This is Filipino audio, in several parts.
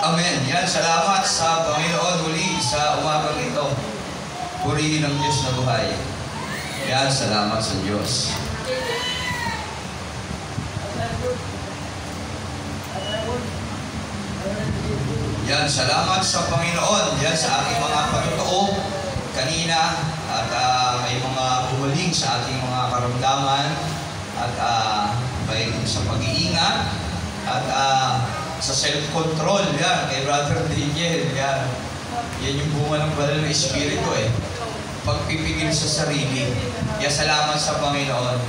Amen. Yan, salamat sa Panginoon muli sa umagang ito. Purihin ang Diyos na buhay. Yan, salamat sa Diyos. Yan, salamat sa Panginoon. Yan, sa aking mga patutuo kanina. At may mga humaling sa ating mga karamdaman. At may sa pag-iingat. At sa self-control. Yan, kay Brother Daniel. Yan. Yan yung bunga ng banal na Espiritu eh. Pagpipigil sa sarili. Yan, salamat sa Panginoon.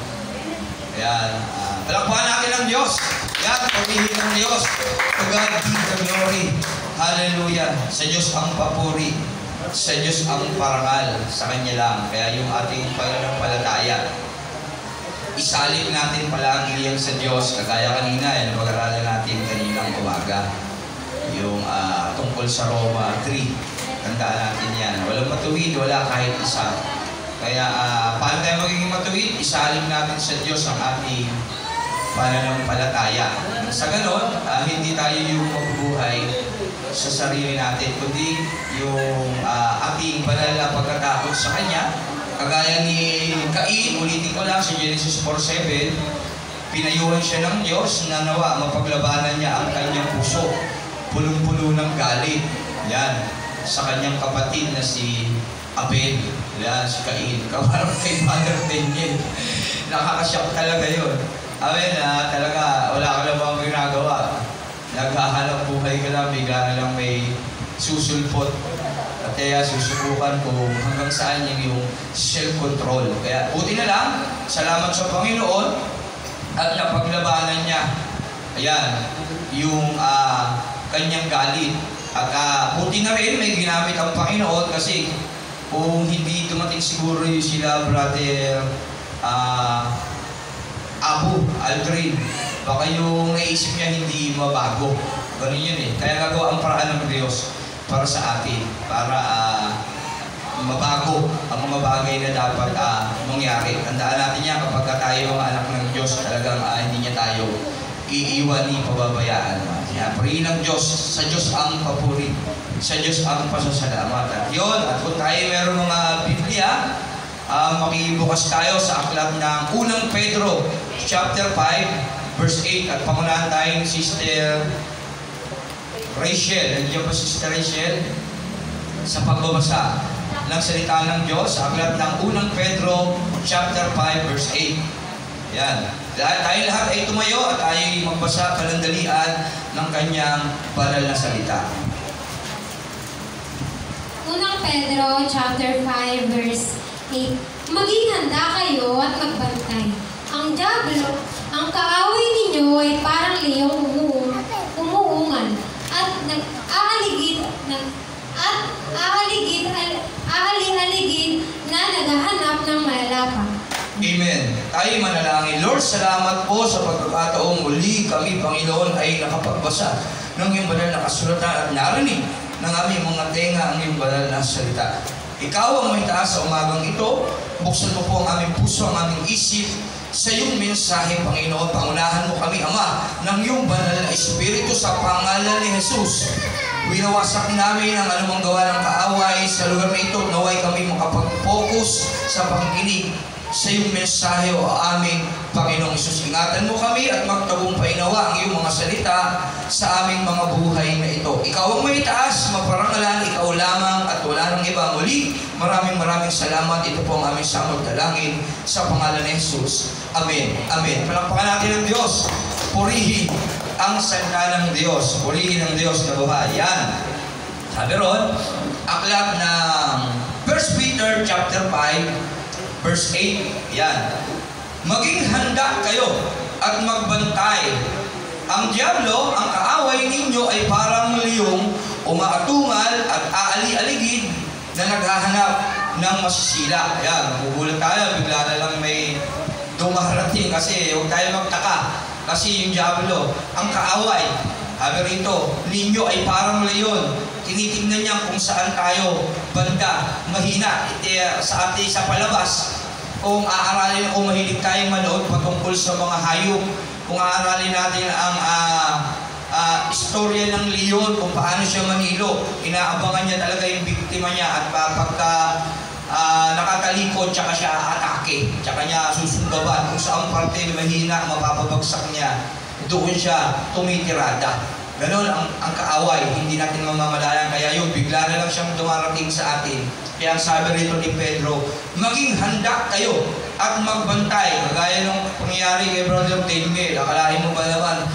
Yan. Talakpahan natin ang Diyos. Yan, pagpipigil ng Diyos. To God be the glory. Hallelujah. Sa Diyos ang papuri. Sa Diyos ang parangal. Sa Kanya lang. Kaya yung ating pananampalataya, isalin natin palagi yan sa Diyos. Kagaya kanina, yan, pag-aralan natin kaninang umaga. Yung tungkol sa Roma 3. Tandaan natin yan. Walang matuwid, wala kahit isa. Kaya, paano tayo magiging matuwid? Isalin natin sa Diyos ang ating pananampalataya. Sa ganon, hindi tayo yung mabubuhay sa sarili natin, kundi yung ating banal na pagkatakot sa Kanya. Kagaya ni Cain, ulitin ko lang sa Genesis 4:7, pinayuhan siya ng Diyos na nawa mapaglabanan niya ang kanyang puso, pulong-pulo ng galit. Yan, sa kanyang kapatid na si Abel. Yan, si Cain. Kaparang kay Father Daniel. Nakakasyak talaga yun. Amen, talaga, wala ka lang bang ginagawa. Naghahanap buhay ka lang, bigla na lang may susulpot. At kaya susubukan kung hanggang saan yung self-control. Kaya buti na lang, salamat sa Panginoon at napaglabanan niya. Ayan, yung kanyang galit. At buti na rin may ginamit ang Panginoon kasi kung hindi dumating siguro yung sila Brother Abu Aldrin, baka yung naisip niya hindi mabago. Ganun yun eh. Kaya gagawa ang paraan ng Diyos para sa atin, para mabago ang mga bagay na dapat mangyari. Tandaan natin yan kapag tayo mga anak ng Diyos, talagang hindi niya tayo iiwan ni pababayaan. Purihin ng Diyos, sa Diyos ang papuri, sa Diyos ang pasasalamatan. Yun, at kung tayo meron mga Biblia, makibukas tayo sa aklat ng unang Pedro chapter 5 verse 8 at pangunahan tayo ni Sister Rachel. Nandiyan pa Sister Rachel sa pagbabasa ng salita ng Diyos sa aklat ng unang Pedro chapter 5 verse 8. Yan. Tayo lahat ay tumayo at tayo magbasa kalandalian ng kanyang banal na salita. Unang Pedro chapter 5 verse 8. Maging handa kayo at magbantay. Ang dyablo, ang kaaway ninyo ay parang leyong umuungan at aalig-aligid na naghahanap ng malalapang. Amen. Tayo manalangin. Lord, salamat po sa pagkakataong muli kami, Panginoon, ay nakapagbasa ng iyong banal na kasulatan at narinig ng aming mga tenga ang iyong banal na salita. Ikaw ang may taas sa umagang ito. Buksan mo po ang aming puso, ang aming isip sa iyong mensahe, Panginoon. Pangunahan mo kami, Ama, ng iyong banal na Espiritu sa pangalan ni Jesus. Winawasak namin ang anumang gawa ng kaaway sa lugar na ito. Naway kami makapag-focus sa pakikinig sa iyong mensahe o aming Panginoong Isus. Ingatan mo kami at magtagumpay nawa ang iyong mga salita sa aming mga buhay na ito. Ikaw ang may taas, maparangalan, ikaw lamang at wala nang iba. Muli, maraming salamat. Ito po ang aming samot dalangin sa pangalan ni Jesus. Amen. Amen. Palakpakan natin ang Diyos. Purihin ang salita ng Diyos. Purihin ang Diyos na buhay. Yan. Sabi ron, aklat ng 1 Peter chapter 5 verse 8, yan. Maging handa kayo at magbantay. Ang dyablo, ang kaaway ninyo ay parang liyong umaatungal at aali-aligid na naghahanap ng masisila. Yan, magugulat tayo, bigla na lang may dumarating kasi huwag tayo magtaka. Kasi yung dyablo, ang kaaway, sabi rito, ninyo ay parang leyon. Tinitingnan niya kung saan tayo banda, mahina. Sa ating sa palabas, kung aaralin o mahilig tayong manood patungkol sa mga hayop, kung aaralin natin ang istorya ng leon kung paano siya manilo. Inaabangan niya talaga yung biktima niya at pagka nakatalikod, tsaka siya atake, tsaka niya susungaban. Kung saan parte mahina, mapapabagsak niya, doon siya tumitirada. Ganon ang kaaway, hindi natin mamamalayan. Kaya yun, bigla na lang siyang dumarating sa atin. Kaya ang sabi rito ni Pedro, maging handa kayo at magbantay. Kagaya nung pangyayari kay Brother Daniel, akalain mo ba naman,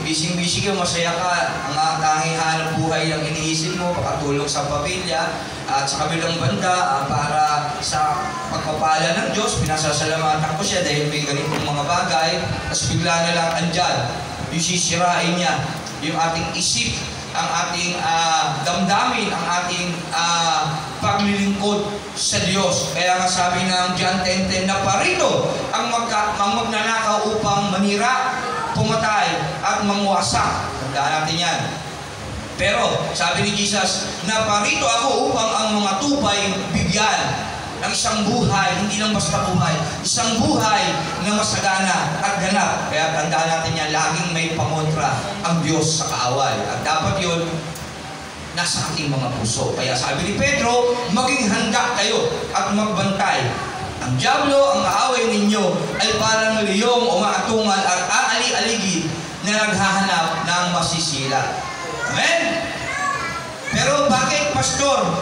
bising-bising ka, masaya ka, ang tanging hanap buhay ang iniisip mo, pakatulong sa pamilya, at sa kabilang banda, para sa pagpapala ng Diyos, pinasasalamatan ko siya dahil may ganitong mga bagay, tapos bigla na lang andyan, yung sisirain niya, yung ating isip, ang ating damdamin, ang ating paglilingkod sa Diyos. Kaya nga sabi ng John 10:10 na parito ang magnanakaw upang manira, pumatay, at mangwasak. Tandaan natin yan. Pero sabi ni Jesus, na parito ako upang ang mga tupay bigyan ng isang buhay, hindi lang basta buhay, isang buhay na masagana at ganap. Kaya tandaan natin yan, laging may pangontra ang Diyos sa kaaway. At dapat yun, nasa ating mga puso. Kaya sabi ni Pedro, maging handa kayo at magbantay. Ang dyablo, ang kaaway ninyo, ay parang liyong umaatungal at aali-aligi na naghahanap ng masisila. Amen? Pero bakit, Pastor?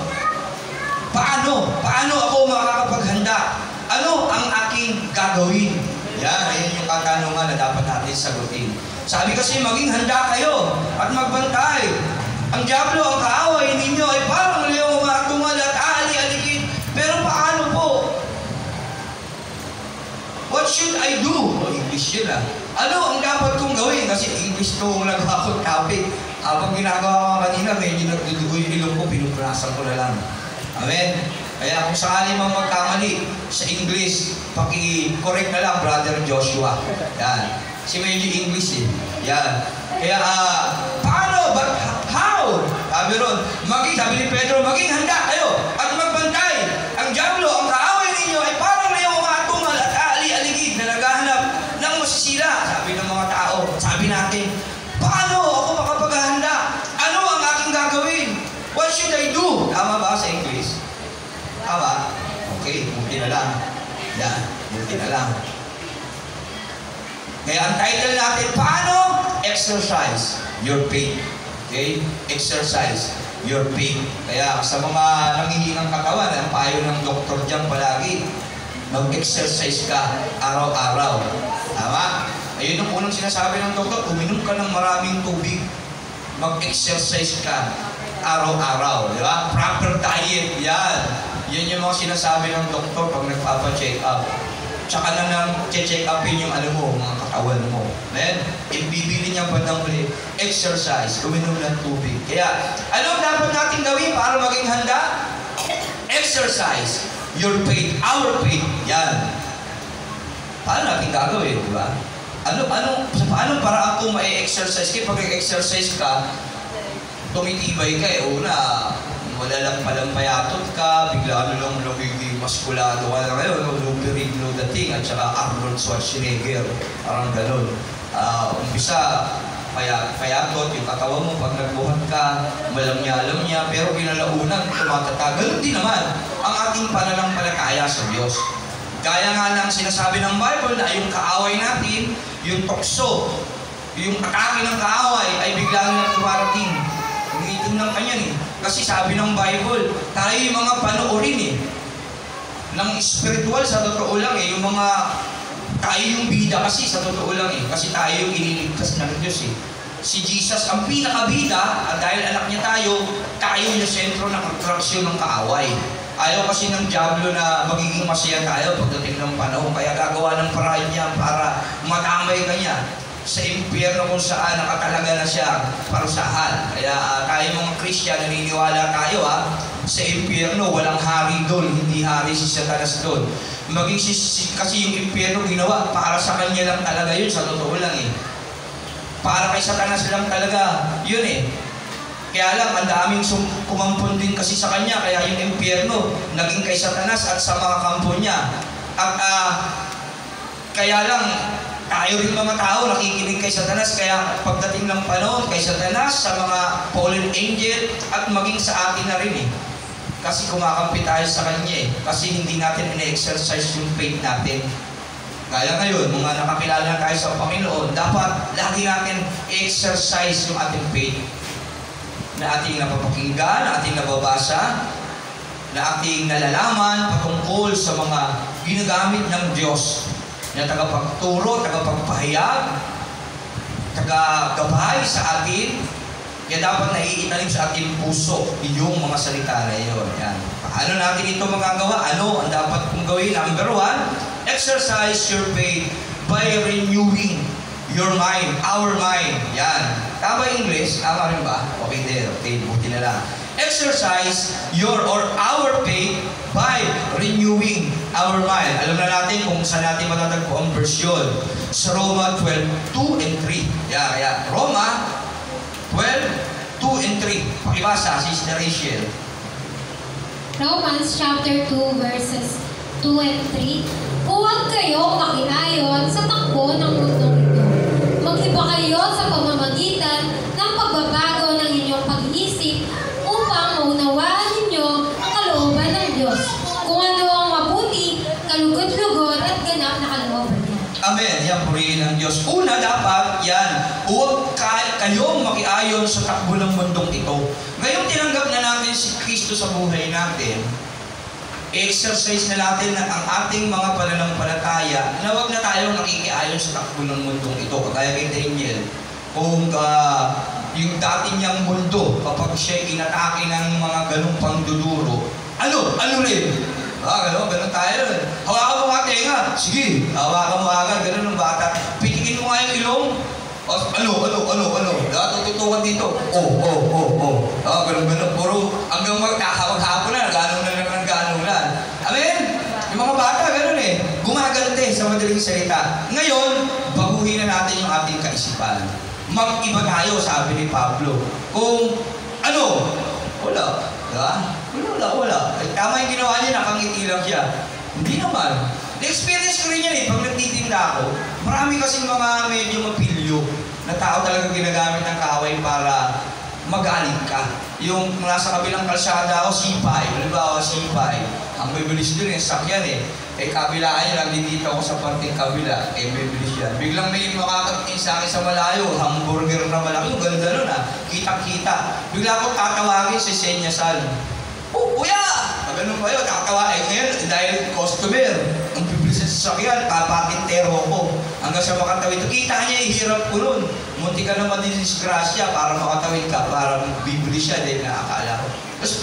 Paano ako makakapaghanda? Ano ang aking gagawin? Yan, ayun yung katanungan na dapat natin sagutin. Sabi kasi, maging handa kayo at magbantay. Ang dyablo, ang kaaway ninyo, ay parang liyong umaatungal at aali-aligid. Pero paano po? What should I do? English yun ah. Ano ang dapat kong gawin? Kasi English to nag-akot topic. Habang ginagawa ko kanina, medyo nagdudugo yung ilong ko, pinuprasan ko na lang. Amen? Kaya kung sakali mang magkamali sa English, paki-correct na lang, Brother Joshua. Yan. Si medyo English eh. Yan. Kaya, paano? But how? Sabi ron, sabi ni Pedro, maging handa kayo at magbantay. Ang dyablo, ang kaaway ninyo ay parang mayong umaatungal at aali-aligid na naghahanap ng masisila. Sabi ng mga tao, sabi natin, paano ako makapaghahanda? Ano ang aking gagawin? What should I do? Tama ba sa English? Tama? Okay, buti na lang. Yan, buti na lang. Kaya ang title natin, paano? Exercise your faith. Okay? Exercise your faith. Kaya sa mga nangihingang katawan, ang payo ng doktor dyan palagi, mag-exercise ka araw-araw. Tama? Ayun ang unang sinasabi ng doktor, uminom ka ng maraming tubig. Mag-exercise ka araw-araw, di ba? Proper diet, yan. Yan yung mga sinasabi ng doktor pag nagpapa-check up. Tsaka na nang check upin yung mga katawan mo. Then, ibibili niya pa ng ulit, exercise, uminom ng tubig. Kaya, ano dapat natin gawin para maging handa? Exercise your faith, our faith. Yan. Paano natin gagawin, di ba? Paano para ako ma-exercise? Kaya pag exercise ka, tumitibay ka eh. Una, wala lang palang payatot ka, bigla lang nagiging maskulado ka na kayo, Luperigno dating, at saka Arnold Schwarzenegger, parang gano'n. Umpisa, payatot, yung katawan mo, pag nagbuhat ka, malamya-lamya, pero kinalaunan, tumatata. Gano'n din naman ang ating pananampalataya sa Diyos. Kaya nga lang sinasabi ng Bible na yung kaaway natin, yung tukso, yung atake ng kaaway ay bigla na tumarating. Umiitim ng kanya eh. Kasi sabi ng Bible, tayo yung mga panoorin eh. Ng spiritual sa totoo lang eh. Yung mga, tayo yung bida kasi sa totoo lang eh. Kasi tayo yung iniligtas ng Diyos eh. Si Jesus ang pinakabida at dahil anak niya tayo yung sentro ng atraksyon ng kaaway. Ayaw kasi ng dyablo na magiging masaya tayo pagdating ng panahon. Kaya gagawa ng paraan niya para matamay ka niya sa impyerno kung saan nakatalaga na siya parusahan. Kaya tayo mga Christian, naniniwala tayo sa impyerno, walang hari doon, hindi hari si Satanas doon. Kasi yung impyerno ginawa, para sa kanya lang talaga yun, sa totoo lang eh. Para kay Satanas lang talaga, yun eh. Kaya lang, ang daming kumampon din kasi sa kanya, kaya yung impyerno, naging kay Satanas at sa mga kampo niya. At kaya lang, tayo rin mga tao nakikinig kay Satanas, kaya pagdating ng panahon kay Satanas, sa mga fallen angel, at maging sa atin na rin eh. Kasi kumakampi tayo sa kanya eh. Kasi hindi natin ina-exercise yung faith natin. Kaya ngayon, mga nakakilala na tayo sa Panginoon, dapat lagi natin exercise yung ating faith. Na ating napapakinggan, na ating nababasa, na ating nalalaman patungkol sa mga ginagamit ng Diyos na tagapagturo, tagapagpahayag, tagagabay sa atin. Kaya dapat naiitanim sa ating puso yung mga salita na yun. Yan. Paano natin ito magagawa? Ano ang dapat kong gawin? Number 1, exercise your faith by renewing your mind, our mind. Yan. Tama English? Tama rin ba? Okay din. Okay, buti na lang. Exercise your or our faith by renewing our mind. Alam na natin kung saan natin matatagpo ang version. Sa Roma 12:2 and 3. Yeah. Roma 12:2 and 3. Pakibasa, Sister Rachel. Romans chapter 2 verses 2 and 3. Huwag kayong makiayon sa takbo ng mundong ito. Mag-iba kayo sa pamamagitan ng pagbabago ng inyong pag-iisip upang maunawaan ninyo ang kalooban ng Diyos. Kung ano ang mabuti, kalugod-lugod at ganap na kalooban niya. Amen. Yan, purihin ng Diyos. Una, dapat yan, huwag kayong makiayon sa takbo ng mundong ito. Ngayon, tinanggap na natin si Kristo sa buhay natin. I-exercise na natin ang ating mga pananampalataya na huwag na tayong nakikiayon sa takbo ng mundong ito. Kagaya kay Daniel, kung yung dati niyang mundo, kapag siya inatake ng mga ganung pangduduro, ano rin? Ganun tayo. Hawakan mo nga tenga. Sige, hawakan mo agad. Ganun ang bata. Pitikin mo nga yung ilong. Ano? Tututukan dito. Ganun. Puro hanggang maghapon na. Ganun na. Amen? Yung mga bata, ganun eh. Gumagalante sa madaling salita. Ngayon, baguhin na natin yung ating kaisipan. Mag-iba tayo, sabi ni Pablo. Kung wala. Diba? Wala. Tama yung ginawa niya, nakangiti lang siya. Hindi naman. Na-experience ko rin yan eh. Pag nagtitinda ako, marami kasing mga medyo mapilyo na tao talaga ginagamit ng kaaway para magalit ka. Yung nasa kabilang kalsada ako, sipay. Halimbawa, sipay. Ang bibilis din yung sakyan eh. Kabilaan niya lang, dito ako sa parting kabila. Bibilis yan. Biglang may makakatingin sa akin sa malayo, hamburger na malaki. Yung ganda nun ah. Kitang-kita. Bigla ako tatawagin si Senyasan. Kuya! Ganun ba yun? Tatawagin. Ngayon, dahil customer, ang bibilis sa sakyan, papakintero ko. Hanggang sa makatawid. Kita niya, hirap ko nun. Munti ka naman din disgrasya para makatawid ka, para bibili siya din na akala ko. Tapos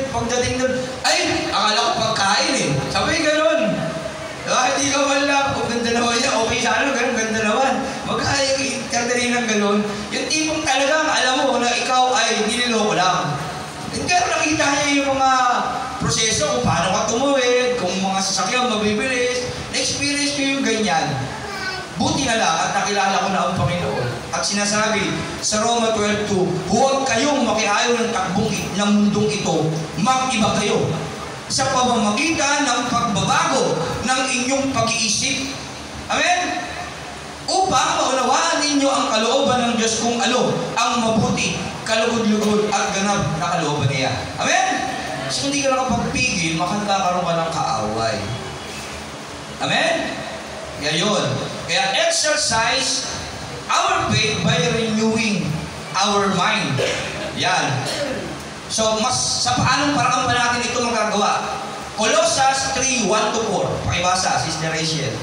pagdating doon, akala ko pagkain eh. Sabi gano'n. Hindi ka man lang, kung ganda naman niya, okay sana, gano'n, ganda naman. Magkakadali ng gano'n. Yung tipong talagang alam mo na ikaw ay nililoko lang. Pero nakita niya yung mga proseso, kung paano ka tumuwid, kung mga sasakyan mabibilis. Na-experience ko yung ganyan. Buti na lang at nakilala ko na ang Panginoon. At sinasabi sa Roma 12:2, huwag kayong makiayon ng takbong ng mundong ito, mag-iba kayo sa pamamagitan ng pagbabago ng inyong pag-iisip. Amen? Upang maunawaan ninyo ang kalooban ng Diyos kung ano ang mabuti, kalugod-lugod at ganap na kalooban niya. Amen? So hindi ka nakapagpigil, makakaroon ka ng kaaway. Amen? Kaya yun. Kaya exercise our faith by renewing our mind. Yan. So, sa paanong paraan pa natin ito magagawa? Colossians 3:1-4. Pakibasa, Sister Rachel.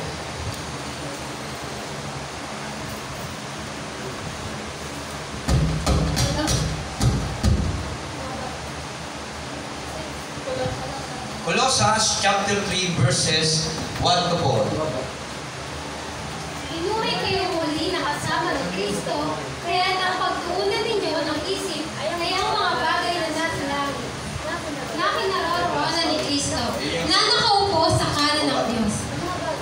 Colossians chapter 3 verses 1-4. Inuwi kayo muli na kasama ng Kristo, kaya ang pagtuunan ninyo ng isip ay ang mga bagay na nasa langit, na kinaroroonan ni Kristo, na nakaupo sa kanan ng Diyos.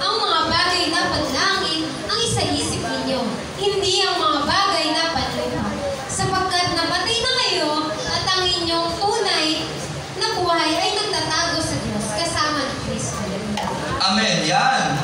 Ang mga bagay na panlangit ang isa-isip ninyo, hindi ang mga bagay na panlupa, sapagkat napatay na kayo at ang inyong tunay na buhay ay nagtatago sa Diyos kasama ni Kristo. Amen. Yan.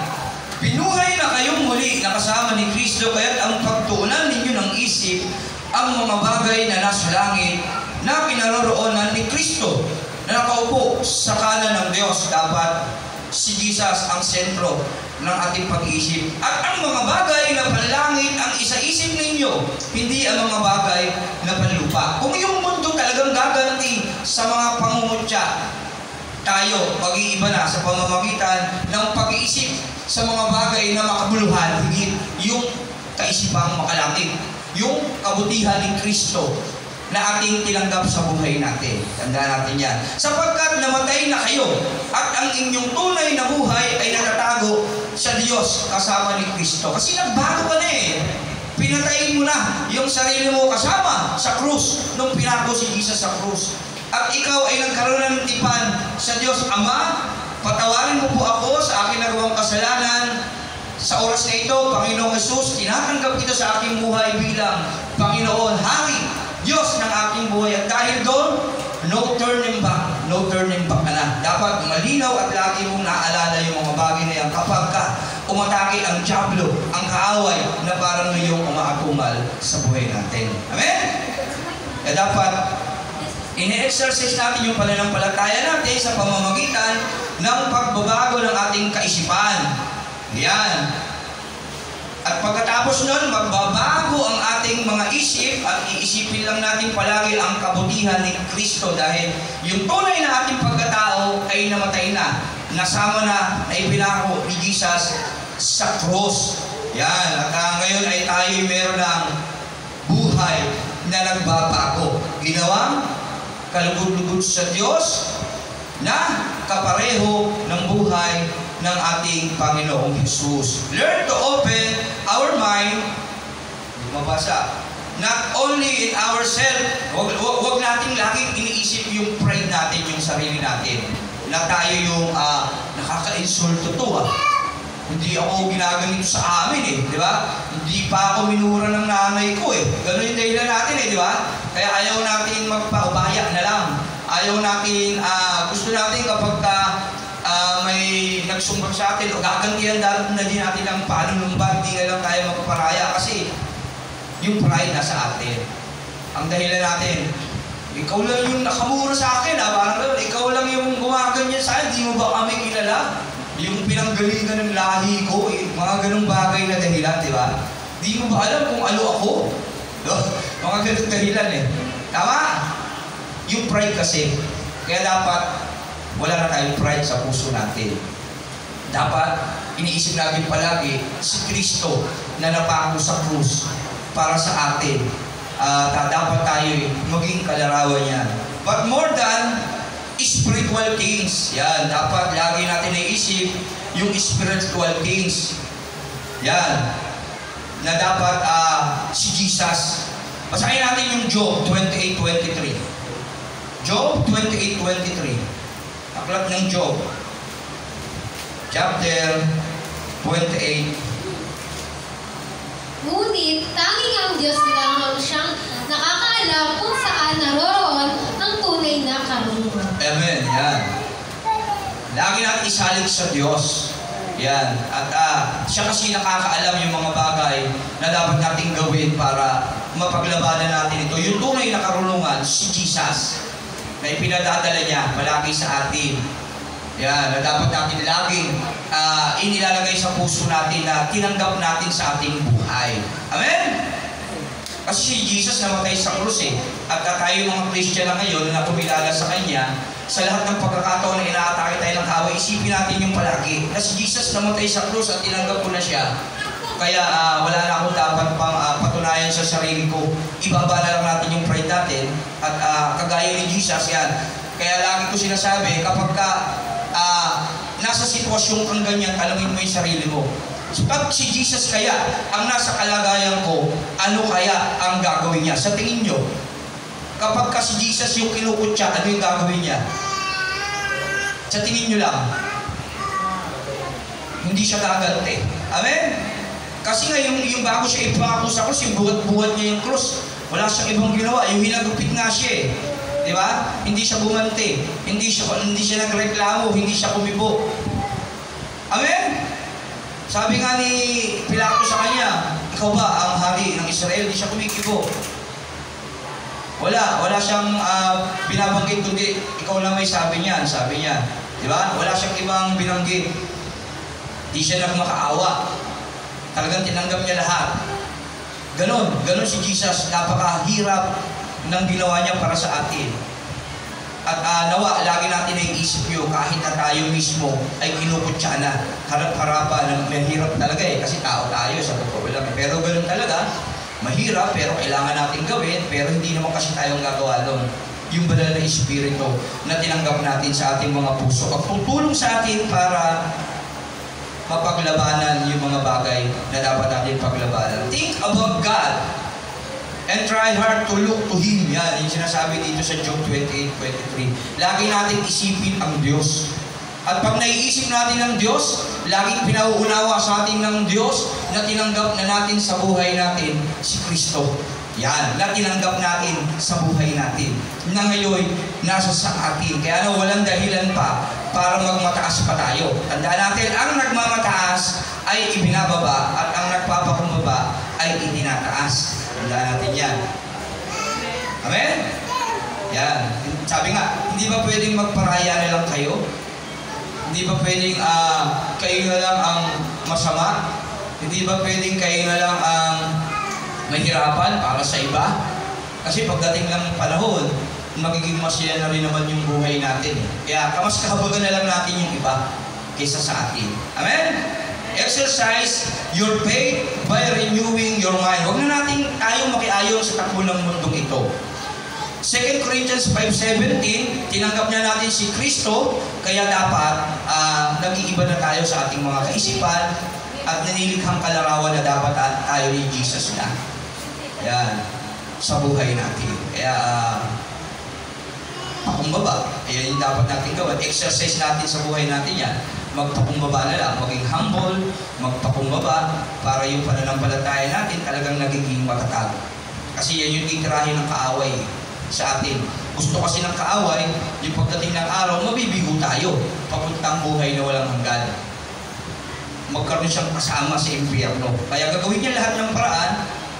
Binuhay na kayong muli na kasama kasama ni Kristo, kaya't ang pagtuunan ninyo ng isip ang mga bagay na nasa langit na kinaroroonan ni Kristo na nakaupo sa kanan ng Diyos. Dapat si Jesus ang sentro ng ating pag-iisip. At ang mga bagay na panlangit ang isaisip ninyo, hindi ang mga bagay na panlupa. Kung yung mundo talagang gaganti sa mga pangungutya, tayo mag-iiba na sa pamamagitan ng pag-iisip sa mga bagay na makabuluhan, higit yung kaisipang makalangit, yung kabutihan ni Kristo na ating tinanggap sa buhay natin. Tandaan natin yan. Sapagkat namatay na kayo at ang inyong tunay na buhay ay natatago sa Diyos kasama ni Kristo. Kasi nagbago ka na eh. Pinatayin mo na yung sarili mo kasama sa krus nung pinako si Jesus sa krus. At ikaw ay nagkaroon ng tipan sa Diyos. Ama, patawarin mo po ako sa aking nagawang kasalanan. Sa oras na ito, Panginoong Jesus, tinatanggap kita sa aking buhay bilang Panginoon, Hari, Diyos ng aking buhay. At dahil doon, no turning back. No turning back ka na. Dapat malinaw at lagi mong naalala yung mga bagay na yan kapag ka umatake ang diablo, ang kaaway na parang ngayong umaatumal sa buhay natin. Amen? Kaya dapat ine-exercise natin yung pananampalataya natin sa pamamagitan ng pagbabago ng ating kaisipan. Yan. At pagkatapos nun, magbabago ang ating mga isip at iisipin lang natin palagi ang kabutihan ni Kristo dahil yung tunay na ating pagkatao ay namatay na. Nasama na, ay pinako ni Jesus sa cross. Yan. At ngayon ay tayo meron ng buhay na nagbabago. Ginawang kalugod-lugod sa Diyos na kapareho ng buhay ng ating Panginoong Jesus. Learn to open our mind, mabasa, not only in ourselves, wag natin laging iniisip yung pride natin, yung sarili natin, na tayo yung nakaka-insulto to. Hindi ako ginaganito sa amin eh, di ba? Hindi pa ako minura ng nanay ko eh. Ganun yung dahilan natin eh, di ba? Kaya ayaw natin magpaubaya na lang. Ayaw natin, gusto natin kapag may nagsumbang sa atin o gagantihan na din natin ang panunumbat, hindi na lang tayo magpaparaya kasi yung pride na sa atin. Ang dahilan natin, ikaw lang yung nakamura sa akin, parang ikaw lang yung gumaganyan sa akin, di mo ba kami kilala? Yung pinanggalingan ng lahi ko, mga ganung bagay na dahilan, di ba? Di mo ba alam kung ano ako? No? Mga ganung dahilan eh. Tama? Yung pride kasi. Kaya dapat wala na tayong pride sa puso natin. Dapat iniisip natin palagi si Kristo na napako sa krus para sa atin. Dapat tayo maging kalarawan niya. But more than spiritual things. Yan, dapat lagi natin naisip yung spiritual things. Yan. Na dapat si Jesus. Basahin natin yung Job 28:23. Job 28:23. Aklat ng Job. Chapter 28. Ngunit tanging ang Diyos lang ang siyang nakakaalam kung saan naroroon ang tunay na karunungan. Amen. Yan. Lagi natin isalig sa Diyos. Yan. At siya kasi nakakaalam yung mga bagay na dapat nating gawin para mapaglabanan natin ito. Yung tunay na karunungan, si Jesus, na ipinadadala niya palagi sa atin. Yan. Na dapat natin laging inilalagay sa puso natin na tinanggap natin sa ating buhay. Amen? Kasi si Jesus namatay sa krus eh. At tayo mga Christian na ngayon na kumilala sa Kanya, sa lahat ng pagkakataon na inaatake tayo ng kaaway, isipin natin yung palagi na si Jesus namatay sa krus at tinanggap ko na siya. Kaya wala na akong dapat pang patunayan sa sarili ko. Ibaba na lang natin yung pride natin at kagaya ni Jesus yan. Kaya lagi ko sinasabi, kapag ka nasa sitwasyon kang ganyan, alamin mo yung sarili mo. Pag si Jesus kaya ang nasa kalagayan ko, ano kaya ang gagawin niya? Sa tingin nyo, kapag ka si Jesus yung kinukutya, ano yung gagawin niya? Sa tingin nyo lang, hindi siya gagante. Amen? Kasi nga yung bago siya ipako sa krus, yung buhat-buhat niya yung krus, wala siyang ibang ginawa. Yung hinagupit nga siya eh. Di ba? Hindi siya bumante. Hindi siya nagreklamo. Hindi siya kumibo. Amen? Sabi nga ni Pilato sa kanya, hindi siya kumikibo. Wala siyang binabanggit, kundi ikaw lang may sabi niyan, sabi niya. Di ba? Wala siyang ibang binanggit. Di siya nagmakaawa. Talagang tinanggap niya lahat. Ganon si Jesus, napakahirap ng ginawa niya para sa atin. At nawa, lagi natin naiisip yun, kahit na tayo mismo ay kinukutsa na, harap-harapan, mahirap talaga kasi tao tayo, sa totoo lang. Pero ganon talaga, mahirap, pero kailangan natin gawin, pero hindi naman kasi tayong gagawa doon. Yung banal na Espiritu na tinanggap natin sa ating mga puso at tutulong sa atin para mapaglabanan yung mga bagay na dapat natin paglabanan. Think about God and try hard to look to Him. Yan, yung sinasabi dito sa Job 28:23. Lagi natin isipin ang Diyos. At pag naiisip natin ng Diyos, laging pinauunawa sa atin ng Diyos na tinanggap na natin sa buhay natin si Kristo. Yan, na tinanggap natin sa buhay natin. Na ngayon, nasa sa atin. Kaya walang dahilan pa para magmataas pa tayo. Tandaan natin, ang nagmamataas ay ibinababa at ang nagpapakumbaba ay itinataas. Tandaan natin yan. Amen? Yan. Sabi nga, hindi ba pwedeng magparaya na lang kayo? Hindi ba pwedeng kayo na lang ang masama? Hindi ba pwedeng kayo na lang ang mahirapan para sa iba? Kasi pagdating lang panahon, magiging masaya na rin naman yung buhay natin. Kaya mas kahabagan na lang natin yung iba kaysa sa atin. Amen? Exercise your faith by renewing your mind. Huwag na natin tayong makiayon sa takbo ng mundong ito. 2 Corinthians 5:17, tinanggap niya natin si Kristo, kaya dapat nag-iiba na tayo sa ating mga kaisipan at nanilikhang kalarawan na dapat tayo ni Jesus na. Yan, sa buhay natin. Kaya, pakumbaba. Ayan yung dapat natin gawin. Exercise natin sa buhay natin yan. Magpakumbaba na lang. Maging humble, magpakumbaba, para yung pananampalataya natin talagang nagiging matatag. Kasi yan yung titirahin ng kaaway sa atin. Gusto kasi ng kaaway, yung pagdating ng araw, mabibigo tayo. Papuntang buhay na walang hanggan. Magkaroon siyang kasama sa impyerno. Kaya gagawin niya lahat ng paraan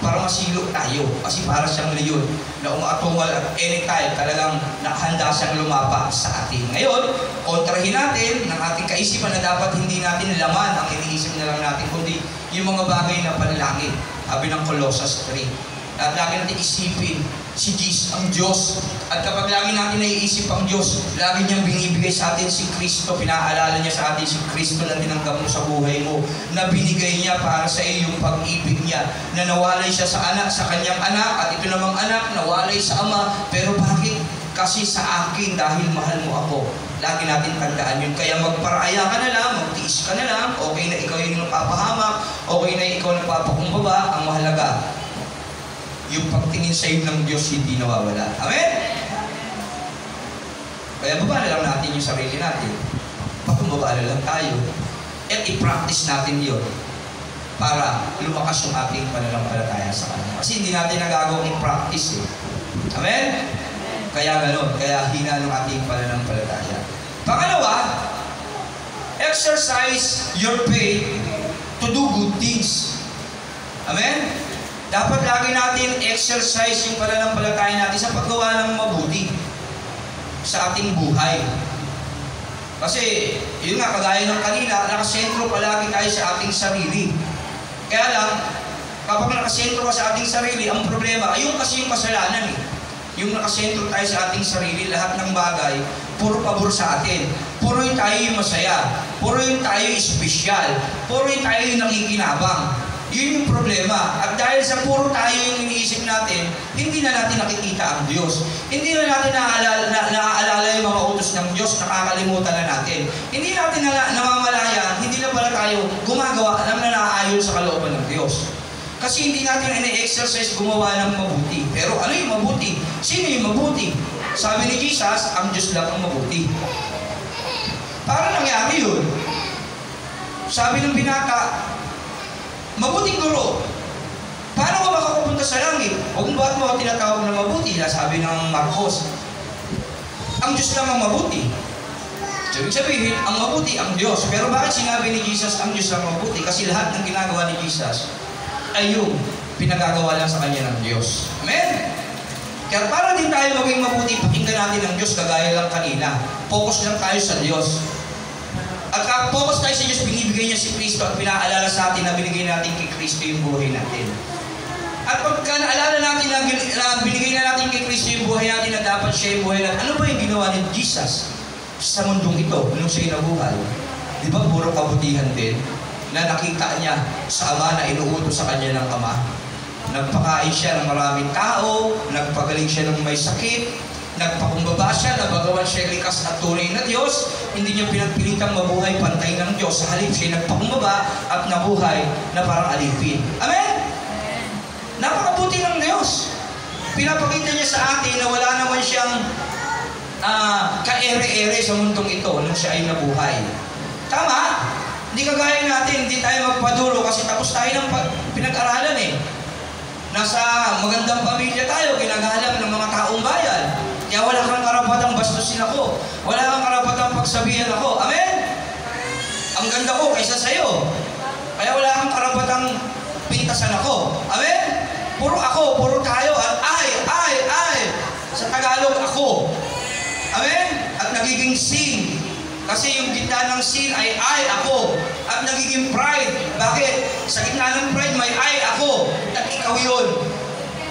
para masilo tayo. Kasi para siyang leon na umatungal at anytime talagang nakahanda siyang lumapa sa atin. Ngayon, kontrahin natin ng ating kaisipan na dapat hindi natin laman ang iniisip na lang natin, kundi yung mga bagay na panalangin. Sabi ng Colossus 3. At lagi natin isipin si Jesus, ang Diyos. At kapag lagi natin naiisip ang Diyos, lagi niyang binibigay sa atin si Kristo. Pinaalala niya sa atin si Kristo na tinanggap mo sa buhay mo, na binigay niya para sa iyo yung pag-ibig niya, na nawalay siya sa anak, sa kanyang anak, at ito namang anak, nawalay sa ama. Pero bakit? Kasi sa akin, dahil mahal mo ako. Lagi natin tandaan yun. Kaya magparaya ka na lang, magtiis ka na lang, okay na ikaw yung nagpapahamak, okay na ikaw nagpapakumbaba, ang mahalaga, yung pagtingin sa iyo ng Diyos hindi nawawala. Amen? Kaya baba na lang natin yung sarili natin. Pakumbaba na lang tayo. At i-practice natin yun para lumakas yung ating pananampalataya sa Kanya. Kasi hindi natin nagagawang i-practice eh. Amen? Kaya gano'n. Kaya hina ng ating pananampalataya. Pangalawa, exercise your faith to do good things. Amen? Dapat lagi natin exercise yung pananampalataya natin sa paggawa ng mabuti sa ating buhay. Kasi, yun nga, kagaya ng kanina, nakasentro palagi tayo sa ating sarili. Kaya lang, kapag nakasentro ka sa ating sarili, ang problema, ayun kasi yung kasalanan eh. Yung nakasentro tayo sa ating sarili, lahat ng bagay, puro pabor sa atin. Puro yung tayo yung masaya. Puro yung tayo yung espesyal. Puro yung tayo yung nakikinabang. Yun yung problema. At dahil sa puro tayo yung iniisip natin, hindi na natin nakikita ang Diyos. Hindi na natin naaalala yung mga utos ng Diyos, nakakalimutan na natin. Hindi natin namamalaya, hindi na pala tayo gumagawa ng naaayon sa kalooban ng Diyos. Kasi hindi natin ina-exercise gumawa ng mabuti. Pero ano yung mabuti? Sino yung mabuti? Sabi ni Jesus, ang Diyos lang ang mabuti. Para nangyari yun. Sabi ng binata, mabuting guro, paano ka makapunta sa langit? Huwag bakit mo ako tinatawag na mabuti? Sabi ng Marcos, ang Diyos lang ang mabuti. So, ibig sabihin, ang mabuti ang Diyos. Pero bakit sinabi ni Jesus ang Diyos lang mabuti? Kasi lahat ng ginagawa ni Jesus ay yung pinagagawa lang sa kanya ng Diyos. Amen? Kaya para din tayo maging mabuti, pakinggan natin ang Diyos kagaya lang kanina. Focus lang tayo sa Diyos. At focus tayo sa Diyos, binibigay niya si Kristo at pinaalala sa atin na binigay natin kay Kristo yung buhay natin. At pagka naalala natin na binigay na natin kay Kristo yung buhay natin na dapat siya yung buhay natin, ano ba yung ginawa ni Jesus sa mundong ito nung siya'y nabuhay? Di ba puro kabutihan din na nakita niya sa Ama na inuutos sa kanya ng Ama? Nagpakain siya ng maraming tao, nagpagaling siya ng may sakit, nagpakumbaba siya, nabagawan siya likas at tunay na Diyos, hindi niya pinagpilitang mabuhay pantay ng Diyos. Sa halip siya nagpakumbaba at nabuhay na parang alipin. Amen? Napakabuti ng Diyos. Pinapakita niya sa atin na wala naman siyang kaere-ere sa mundong ito nung siya ay nabuhay. Tama? Hindi kagaya natin, hindi tayo magpaduro kasi tapos tayo ng pinag-aralan eh. Nasa magandang pamilya tayo, ginagalang ng mga taong bayan. Kaya wala kang karapatang bastusin ako. Wala kang karapatang pagsabihan ako. Amen? Ang ganda ko kaysa sa'yo. Kaya wala kang karapatang pintasan ako. Amen? Puro ako, puro tayo. At I. Sa Tagalog, ako. Amen? At nagiging sin. Kasi yung gitna ng sin ay I, ako. At nagiging pride. Bakit? Sa gitna ng pride, may I, ako. At ikaw yun.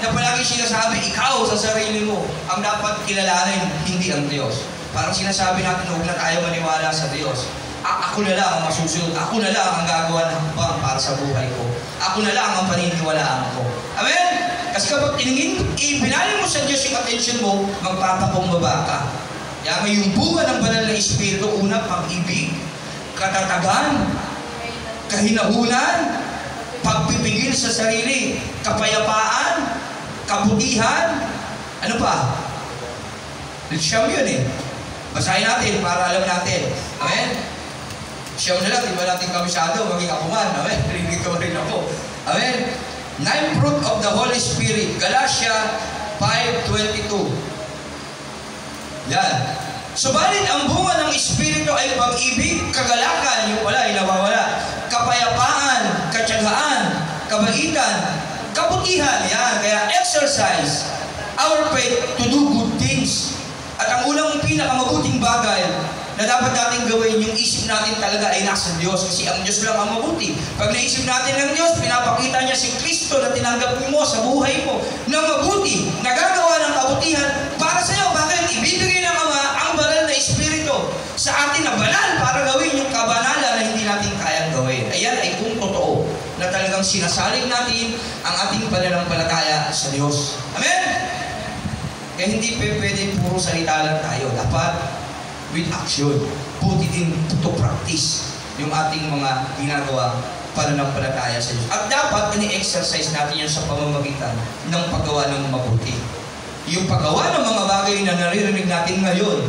Na palagi sinasabi, ikaw sa sarili mo. Ang dapat kilalanin, hindi ang Diyos. Parang sinasabi natin, huwag na tayo maniwala sa Diyos. Ako na lang ang masusunod. Ako na lang ang gagawa ng hakbang para sa buhay ko. Ako na lang ang paniniwalaan ko. Amen? Kasi kapag ibinalim mo sa Diyos yung attention mo, magpapakumbaba ka. Kaya ngayong bunga ng banal na Espiritu, una, pag-ibig, katatagan, kahinahunan, pagpipigil sa sarili, kapayapaan, kabutihan, ano pa? Siyam yun eh. Basahin natin para alam natin. Amen? Siyam na lang, di ba natin kamisado, maging ako man. Amen? Rinig ko rin ako. Amen? 9 fruit of the Holy Spirit, Galatia 5:22. Yan. Subalit ang bunga ng Espiritu ay pag-ibig, kagalakan, yung wala ay nawawala, kapayapaan, katyagaan, kabaitan, kabutihan. Yan. Kaya exercise our faith to do good things. At ang unang pinakamabuting bagay na dapat natin gawin, yung isip natin talaga ay nasa Diyos. Kasi ang Diyos lang ang mabuti. Pag naisip natin ng Diyos, pinapakita niya si Kristo na tinanggap mo sa buhay mo na mabuti, nagagawa ng kabutihan para sa iyo. Bakit? Ibibigay ng Ama ang banal na Espiritu sa atin na banal para gawin yung kabanalan na hindi natin kayang gawin. Ayan ay kung totoo na talagang sinasalig natin ang ating pananampalataya sa Diyos. Amen? Kaya hindi pwede puro salita lang tayo. Dapat with action. Put it into practice yung ating mga ginagawa pananampalataya sa Diyos. At dapat ini-exercise natin yan sa pamamagitan ng paggawa ng mabuti. Yung paggawa ng mga bagay na naririnig natin ngayon,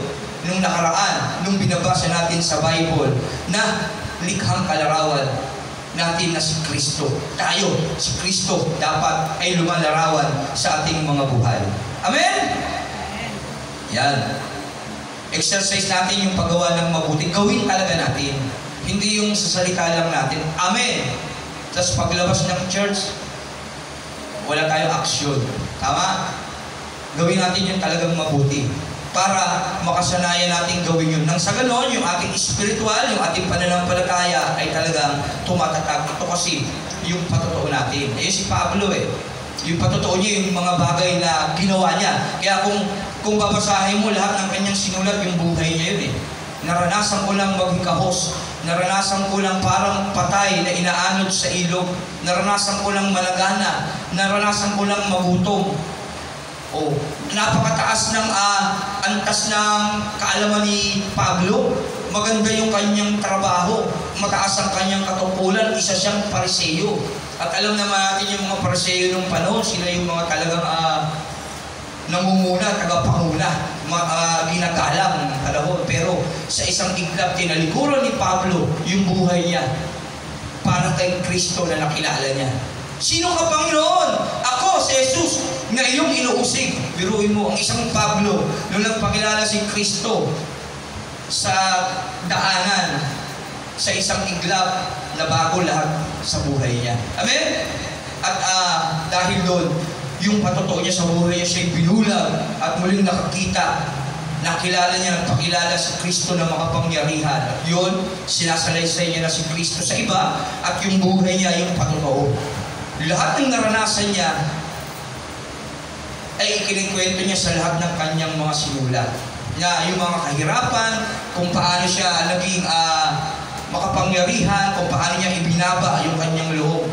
nung nakaraan, nung binabasa natin sa Bible, na likhang kalarawan natin na si Kristo. Tayo, si Kristo, dapat ay lumalarawan sa ating mga buhay. Amen? Yan. Exercise natin yung paggawa ng mabuti. Gawin talaga natin. Hindi yung sa salita lang natin. Amen. Tapos paglabas ng church, wala tayong aksyon. Tama? Gawin natin yung talagang mabuti. Para makasanayan natin gawin yun. Nang sa ganon, yung ating spiritual, yung ating pananampalataya ay talagang tumatatag. Ito kasi yung patotoo natin. Ayun si Pablo eh. Yung patotoo niya, yung mga bagay na ginawa niya. Kaya kung babasahin mo lahat ng kanyang sinulat, yung buhay niya yun eh. Naranasan ko lang maging kahos. Naranasan ko lang parang patay na inaanod sa ilog. Naranasan ko lang malagana. Naranasan ko lang magutom. Oh, napakataas ng antas ng kaalaman ni Pablo. Maganda yung kanyang trabaho. Mataas ang kanyang katungkulan. Isa siyang Pariseo. At alam naman natin yung mga Pariseo nung panahon, sila yung mga talagang namumuna, tagapanguna, ginagalang ng panahon. Pero sa isang iglap, tinalikuran ni Pablo yung buhay niya para kay Kristo na nakilala niya. Sino ka, Panginoon? Ako, si Jesus, na iyong inuusig. Biruin mo, ang isang Pablo, nung nagpakilala si Kristo sa daanan, sa isang iglap na bago lahat sa buhay niya. Amen? At dahil doon, yung patotoo niya sa buhay niya, siya'y binulag at muling nakakita. Nakilala niya, pakilala si Kristo na makapangyarihan. At yun, sinasalaysay niya na si Kristo sa iba at yung buhay niya yung patotoo. Lahat ng naranasan niya ay ikinikwento niya sa lahat ng kanyang mga sinulat. Na yung mga kahirapan, kung paano siya naging makapangyarihan, kung paano niya ibinaba yung kanyang loob.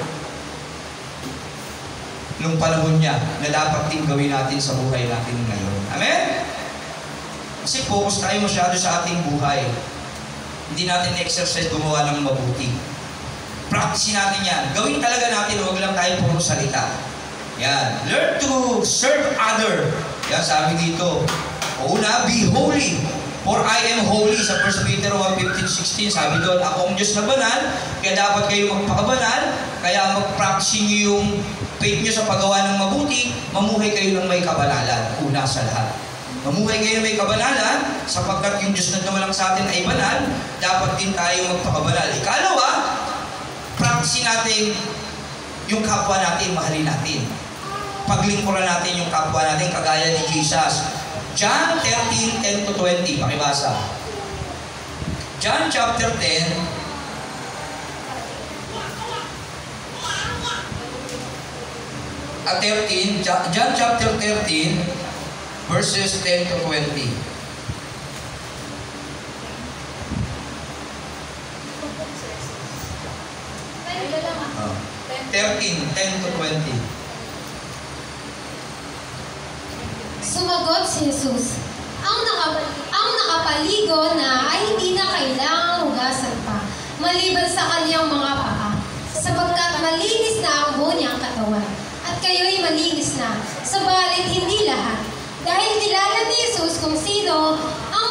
Nung panahon niya na dapat din gawin natin sa buhay natin ngayon. Amen? Kasi focus tayo masyado sa ating buhay. Hindi natin exercise gumawa ng mabuti. Practice natin yan. Gawin talaga natin, huwag lang tayo puro salita. Yan. Learn to serve other. Yan, sabi dito. Una, be holy. For I am holy. Sa 1 Peter 1:15-16, sabi doon, ako ang Diyos na banal, kaya dapat kayo magpakabanal, kaya mag-practice nyo yung faith nyo sa paggawa ng mabuti, mamuhay kayo ng may kabanalan. Una sa lahat. Mamuhay kayo ng may kabanalan, sapagkat yung Diyos na dumalang sa atin ay banal, dapat din tayo magpakabanal. Ikalawa, practice natin yung kapwa natin, mahalin natin. Paglingkuran natin yung kapwa natin, kagaya ni Jesus. John 13:10-20, pakibasa. John chapter 10, John chapter 13, verses 10-20. Oh. 10:10-20. Sumagot si Jesus, ang nakapaligo na ay hindi na kailangang hugasan pa, maliban sa kanyang mga paa, sapagkat malinis na ang buo niyang katawan, at kayo'y malinis na, sabalit hindi lahat. Dahil kilala ni Jesus kung sino ang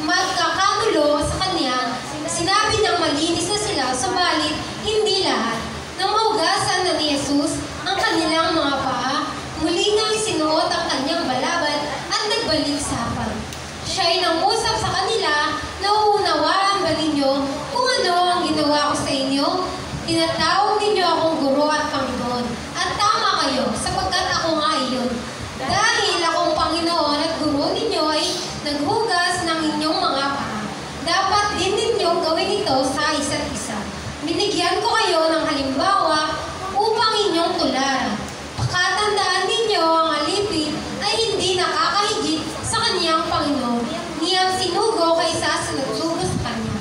magkakagulo sa kanya, sinabi niyang malinis na sila, sabalit hindi lahat. Nang mahugasan na ni Jesus ang kanilang mga paa, muli niyang sinuot ang kanyang balabal at nagbalik sa hapag. Siya'y nangusap sa kanila, nauunawaan ba ninyo kung ano ang ginawa ko sa inyo? Tinatawag ninyo akong guro at Panginoon. At tama kayo, sapagkat ako nga iyon. Dahil akong Panginoon at guro ninyo ay naghugas ng inyong mga paa. Dapat din ninyong gawin ito sa isa't isa. Binigyan ko kayo ng halimbawa upang inyong tularan. Pakatandaan ninyo ang alipin ay hindi nakakahigit sa kaniyang Panginoon, niyang sinugo kaysa sa nagsugo sa kanya.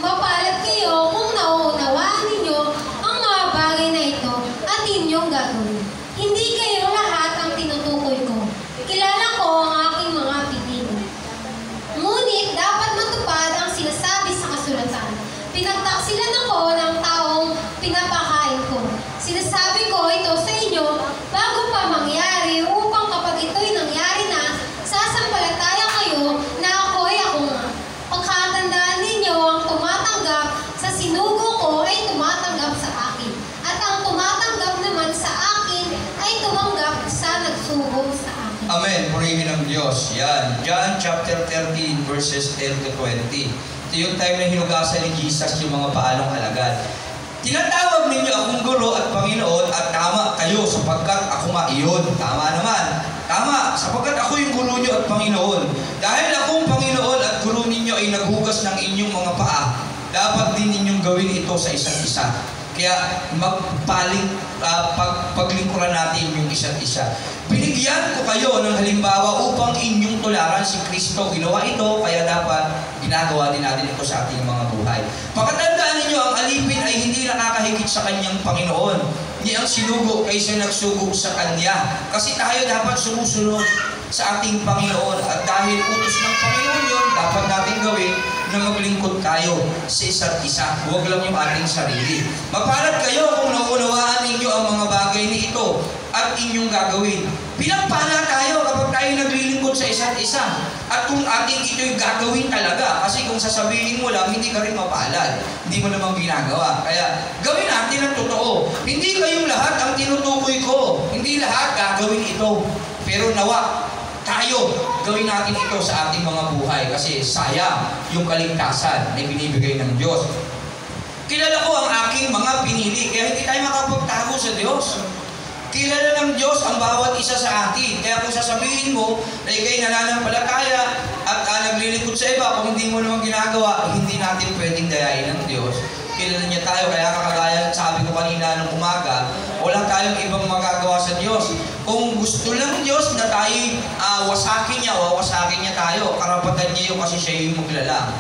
Mapalad kayo kung nauunawaan ninyo ang mga bagay na ito at inyong gagawin. Hindi kayo lahat ang tinutukoy ko. Kilala ko ang aking mga pinili. Ngunit dapat matupad ang sinasabi sa kasulatan. Pinagtaksilan ako ng taong pinapakain ko. Sinasabi ko ito sa inyo bago pa mangyari upang kapag ito'y nangyari na, sasampalataya kayo na ako nga. Pagkatandaan ninyo ang tumatanggap sa sinugo ko ay tumatanggap sa akin. At ang tumatanggap naman sa akin ay tumanggap sa nagsugo sa akin. Amen. Purihin ng Diyos. Yan. John chapter 13 verses 10-20. Ito yung time na hinugasan ni Jesus yung mga paalong alagad. Tinatawag ninyo akong guro at Panginoon at tama kayo sapagkat ako nga iyon. Tama naman. Tama, sapagkat ako yung guro nyo at Panginoon. Dahil akong Panginoon at guro ninyo ay naghugas ng inyong mga paa, dapat din ninyong gawin ito sa isa't isa. Kaya paglingkuran natin yung isa't isa. Binigyan ko kayo ng halimbawa upang inyong tularan si Kristo. Ginawa ito, kaya dapat ginagawa din natin ito sa ating mga buhay. Pakatandaan ninyo, ang alipin ay hindi nakakahigit sa kanyang Panginoon. Hindi ang sinugo kaysa nagsugo sa Kanya. Kasi tayo dapat sumusunod sa ating Panginoon. At dahil utos ng Panginoon yun, dapat natin gawin na maglingkod tayo sa isa't isa. Huwag lang yung ating sarili. Mapalad kayo kung naunawaan ninyo ang mga bagay na ito at inyong gagawin. Pinagpala tayo kapag tayo naglilingkod sa isa't isa. At kung ating ito'y gagawin talaga, kasi kung sasabihin mo lang, hindi ka rin mapalad. Hindi mo namang ginagawa. Kaya gawin natin ang totoo. Hindi kayong lahat ang tinutukoy ko. Hindi lahat gagawin ito. Pero nawa, tayo, gawin natin ito sa ating mga buhay kasi sayang yung kaligtasan na binibigay ng Diyos. Kilala ko ang aking mga pinili, kaya hindi tayo makapagtago sa sa Diyos. Kilala ng Diyos ang bawat isa sa atin. Kaya kung sasabihin mo na ikay nananampalataya at naglilingkod sa iba, kung hindi mo naman ginagawa, hindi natin pwedeng dayain ng Diyos. Kilala niya tayo, kaya kakagaya sabi ko kanina ng umaga, wala tayong ibang magagawa sa Diyos. Kung gusto lang ng Diyos na tayo wasakin niya, wawasakin niya tayo. Karapatan niya yun kasi siya yung maglalang.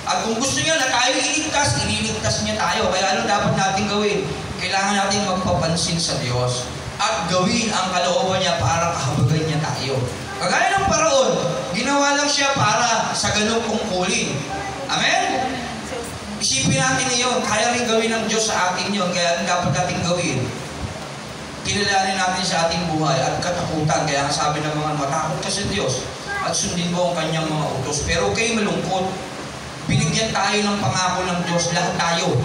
At kung gusto niya na tayo ililigtas, ililigtas niya tayo. Kaya ano dapat natin gawin? Kailangan natin magpapansin sa Diyos at gawin ang kalooban niya para kahabagan niya tayo. Kagaya ng Paraon, ginawa lang siya para sa ganung tungkulin. Amen? Isipin natin iyon, kaya rin gawin ng Diyos sa atin yun, kaya dapat natin gawin. Kilalanin natin sa ating buhay at katakutan, kaya sabi ng mga matakot ka sa Diyos at sundin mo ang kanyang mga utos. Pero kayo malungkot, binigyan tayo ng pangako ng Diyos, lahat tayo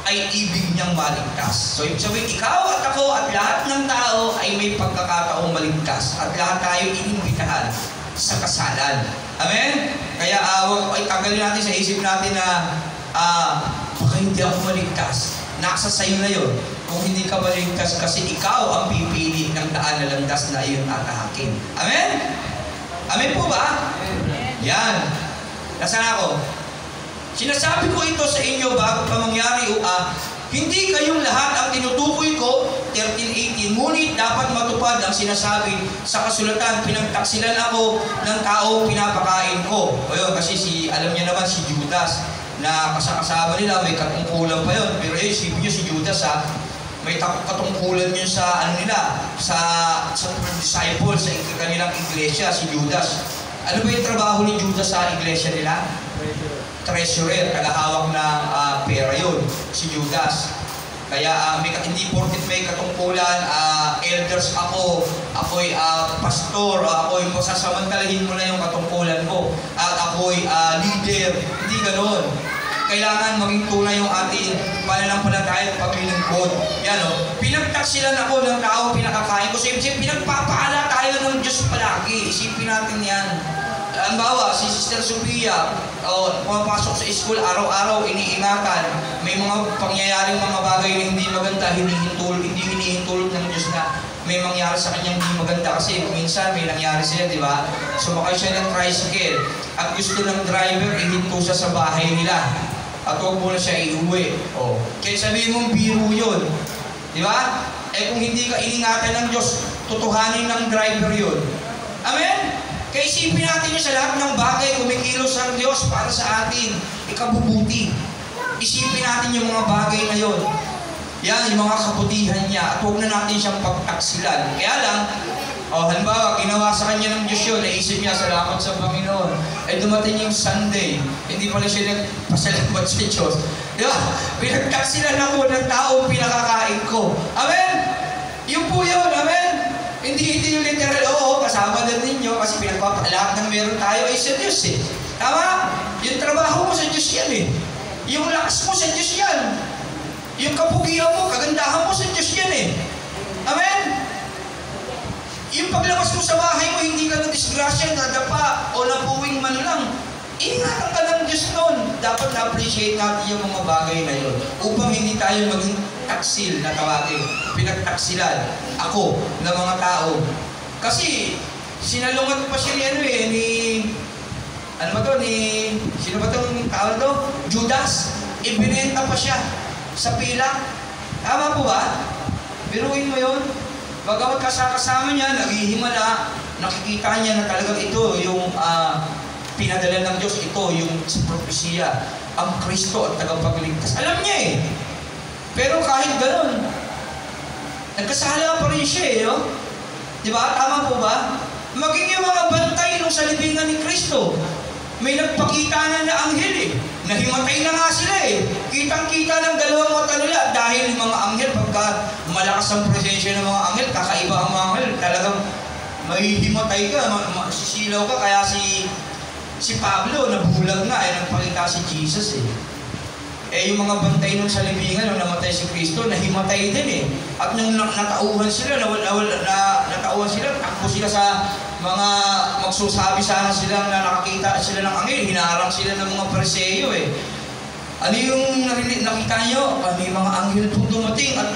ay ibig niyang maligtas. So, ibig sabihin, ikaw at ako at lahat ng tao ay may pagkakataong maligtas. At lahat tayo inimbitahan sa kasalan. Amen? Kaya, ay tagalin natin sa isip natin na baka hindi ako maligtas. Nasa sayo na yun. Kung hindi ka maligtas kasi ikaw ang pipili ng daan na landas na iyon atahakin. Amen? Amen po ba? Amen. Yan. Nasaan ako? Sinasabi ko ito sa inyo bago pa mangyari hindi kayong lahat ang tinutukoy ko, 13:18, ngunit dapat matupad ang sinasabi sa kasulatan, pinagtaksilan ako ng taong pinapakain ko. O yun, kasi alam niya naman si Judas, na kasama nila, may katungkulan pa yun. Pero isipin niyo si Judas may katungkulan yun sa sa disciples, sa kanilang iglesia, si Judas. Ano ba yung trabaho ni Judas sa iglesia nila? Treasurer, tagahawak ng pera yun, si Judas. Kaya hindi porket may katungkulan, elders ako'y pastor, ako'y sasamantalahin mo na yung katungkulan ko, at ako'y leader. Hindi ganoon. Kailangan maging tunay yung ating pananampalataya at paglilingkod. Yan pinagtaksilan ako ng taong pinakakain ko. So, pinagpapaala tayo ng Diyos palagi. Isipin natin yan. Halimbawa, si Sister Sophia, pumapasok sa school, araw-araw, iniingatan. May mga pangyayaring mga bagay na hindi maganda, hindi hinihintulot ng Diyos na may mangyari sa kanyang hindi maganda. Kasi minsan may nangyari siya, di ba? Sumakay siya ng tricycle at gusto ng driver, ihinto siya sa bahay nila. At huwag mo na siya iuwi. Kaya sabihin mong biro yun. Di ba? Kung hindi ka iningatan ng Diyos, tutuhanin ng driver yun. Amen? Kaya isipin natin yun sa lahat ng bagay, kumikilos ang Diyos para sa atin, ikabubuti. Isipin natin yung mga bagay na yun. Yan, yung mga kabutihan niya, at huwag na natin siyang pagtaksilan. Kaya lang, halimbawa, ginawa sa kanya ng Diyos yun, naisip niya, salamat sa Panginoon. Dumating yung Sunday, hindi pala siya nagpasalamat sa Diyos. Di ba? Pinagtaksilan ako ng taong pinakakain ko. Amen? Yun po yun, amen? Hindi yung literal, kasama din ninyo kasi lahat ng meron tayo ay sa Diyos eh. Tama? Yung trabaho mo sa Diyos yan eh. Yung lakas mo sa Diyos yan. Yung kapugihan mo, kagandahan mo sa Diyos yan eh. Amen? Yung paglabas mo sa bahay mo, hindi ka na-disgrasya, nadapa, o napuwing man lang. Ingatan ka ng Diyos noon. Dapat na-appreciate natin yung mga bagay na yun upang hindi tayo maging taksil na tawagin. Pinagtaksilan ako ng mga tao. Kasi sinalungat pa siya sino ba itong tao to? Judas. Ibinenta pa siya sa pila. Tama po ba? Biruin mo yun. Bagamat kasama niya, naghihimala, nakikita niya na talagang ito yung pinadala ng Diyos, ito yung propesya, ang Kristo at tagapagligtas. Alam niya eh. Pero kahit gano'n, nagkasala pa rin siya eh. Diba? Tama po ba? Maging yung mga bantay nung sa libingan ni Kristo, may nagpakita na anghel eh. Nahimatay na nga sila eh. Kitang-kita ng dalawang mata nila dahil mga anghel, pagka malakas ang presensya ng mga anghel, kakaiba ang mga anghel, talagang mahihimatay ka, masisilaw ka. Kaya si Pablo, nabulag na eh, nagpakita si Jesus eh. Yung mga bantay nung sa libingan, nung namatay si Kristo, nahimatay din eh. At nung natauhan sila, takbo sila sa mga magsusabi sana sila na nakakita sila ng anghel, hinaharang sila ng mga Pariseo eh. Ano yung nakita nyo? May mga anghel po dumating at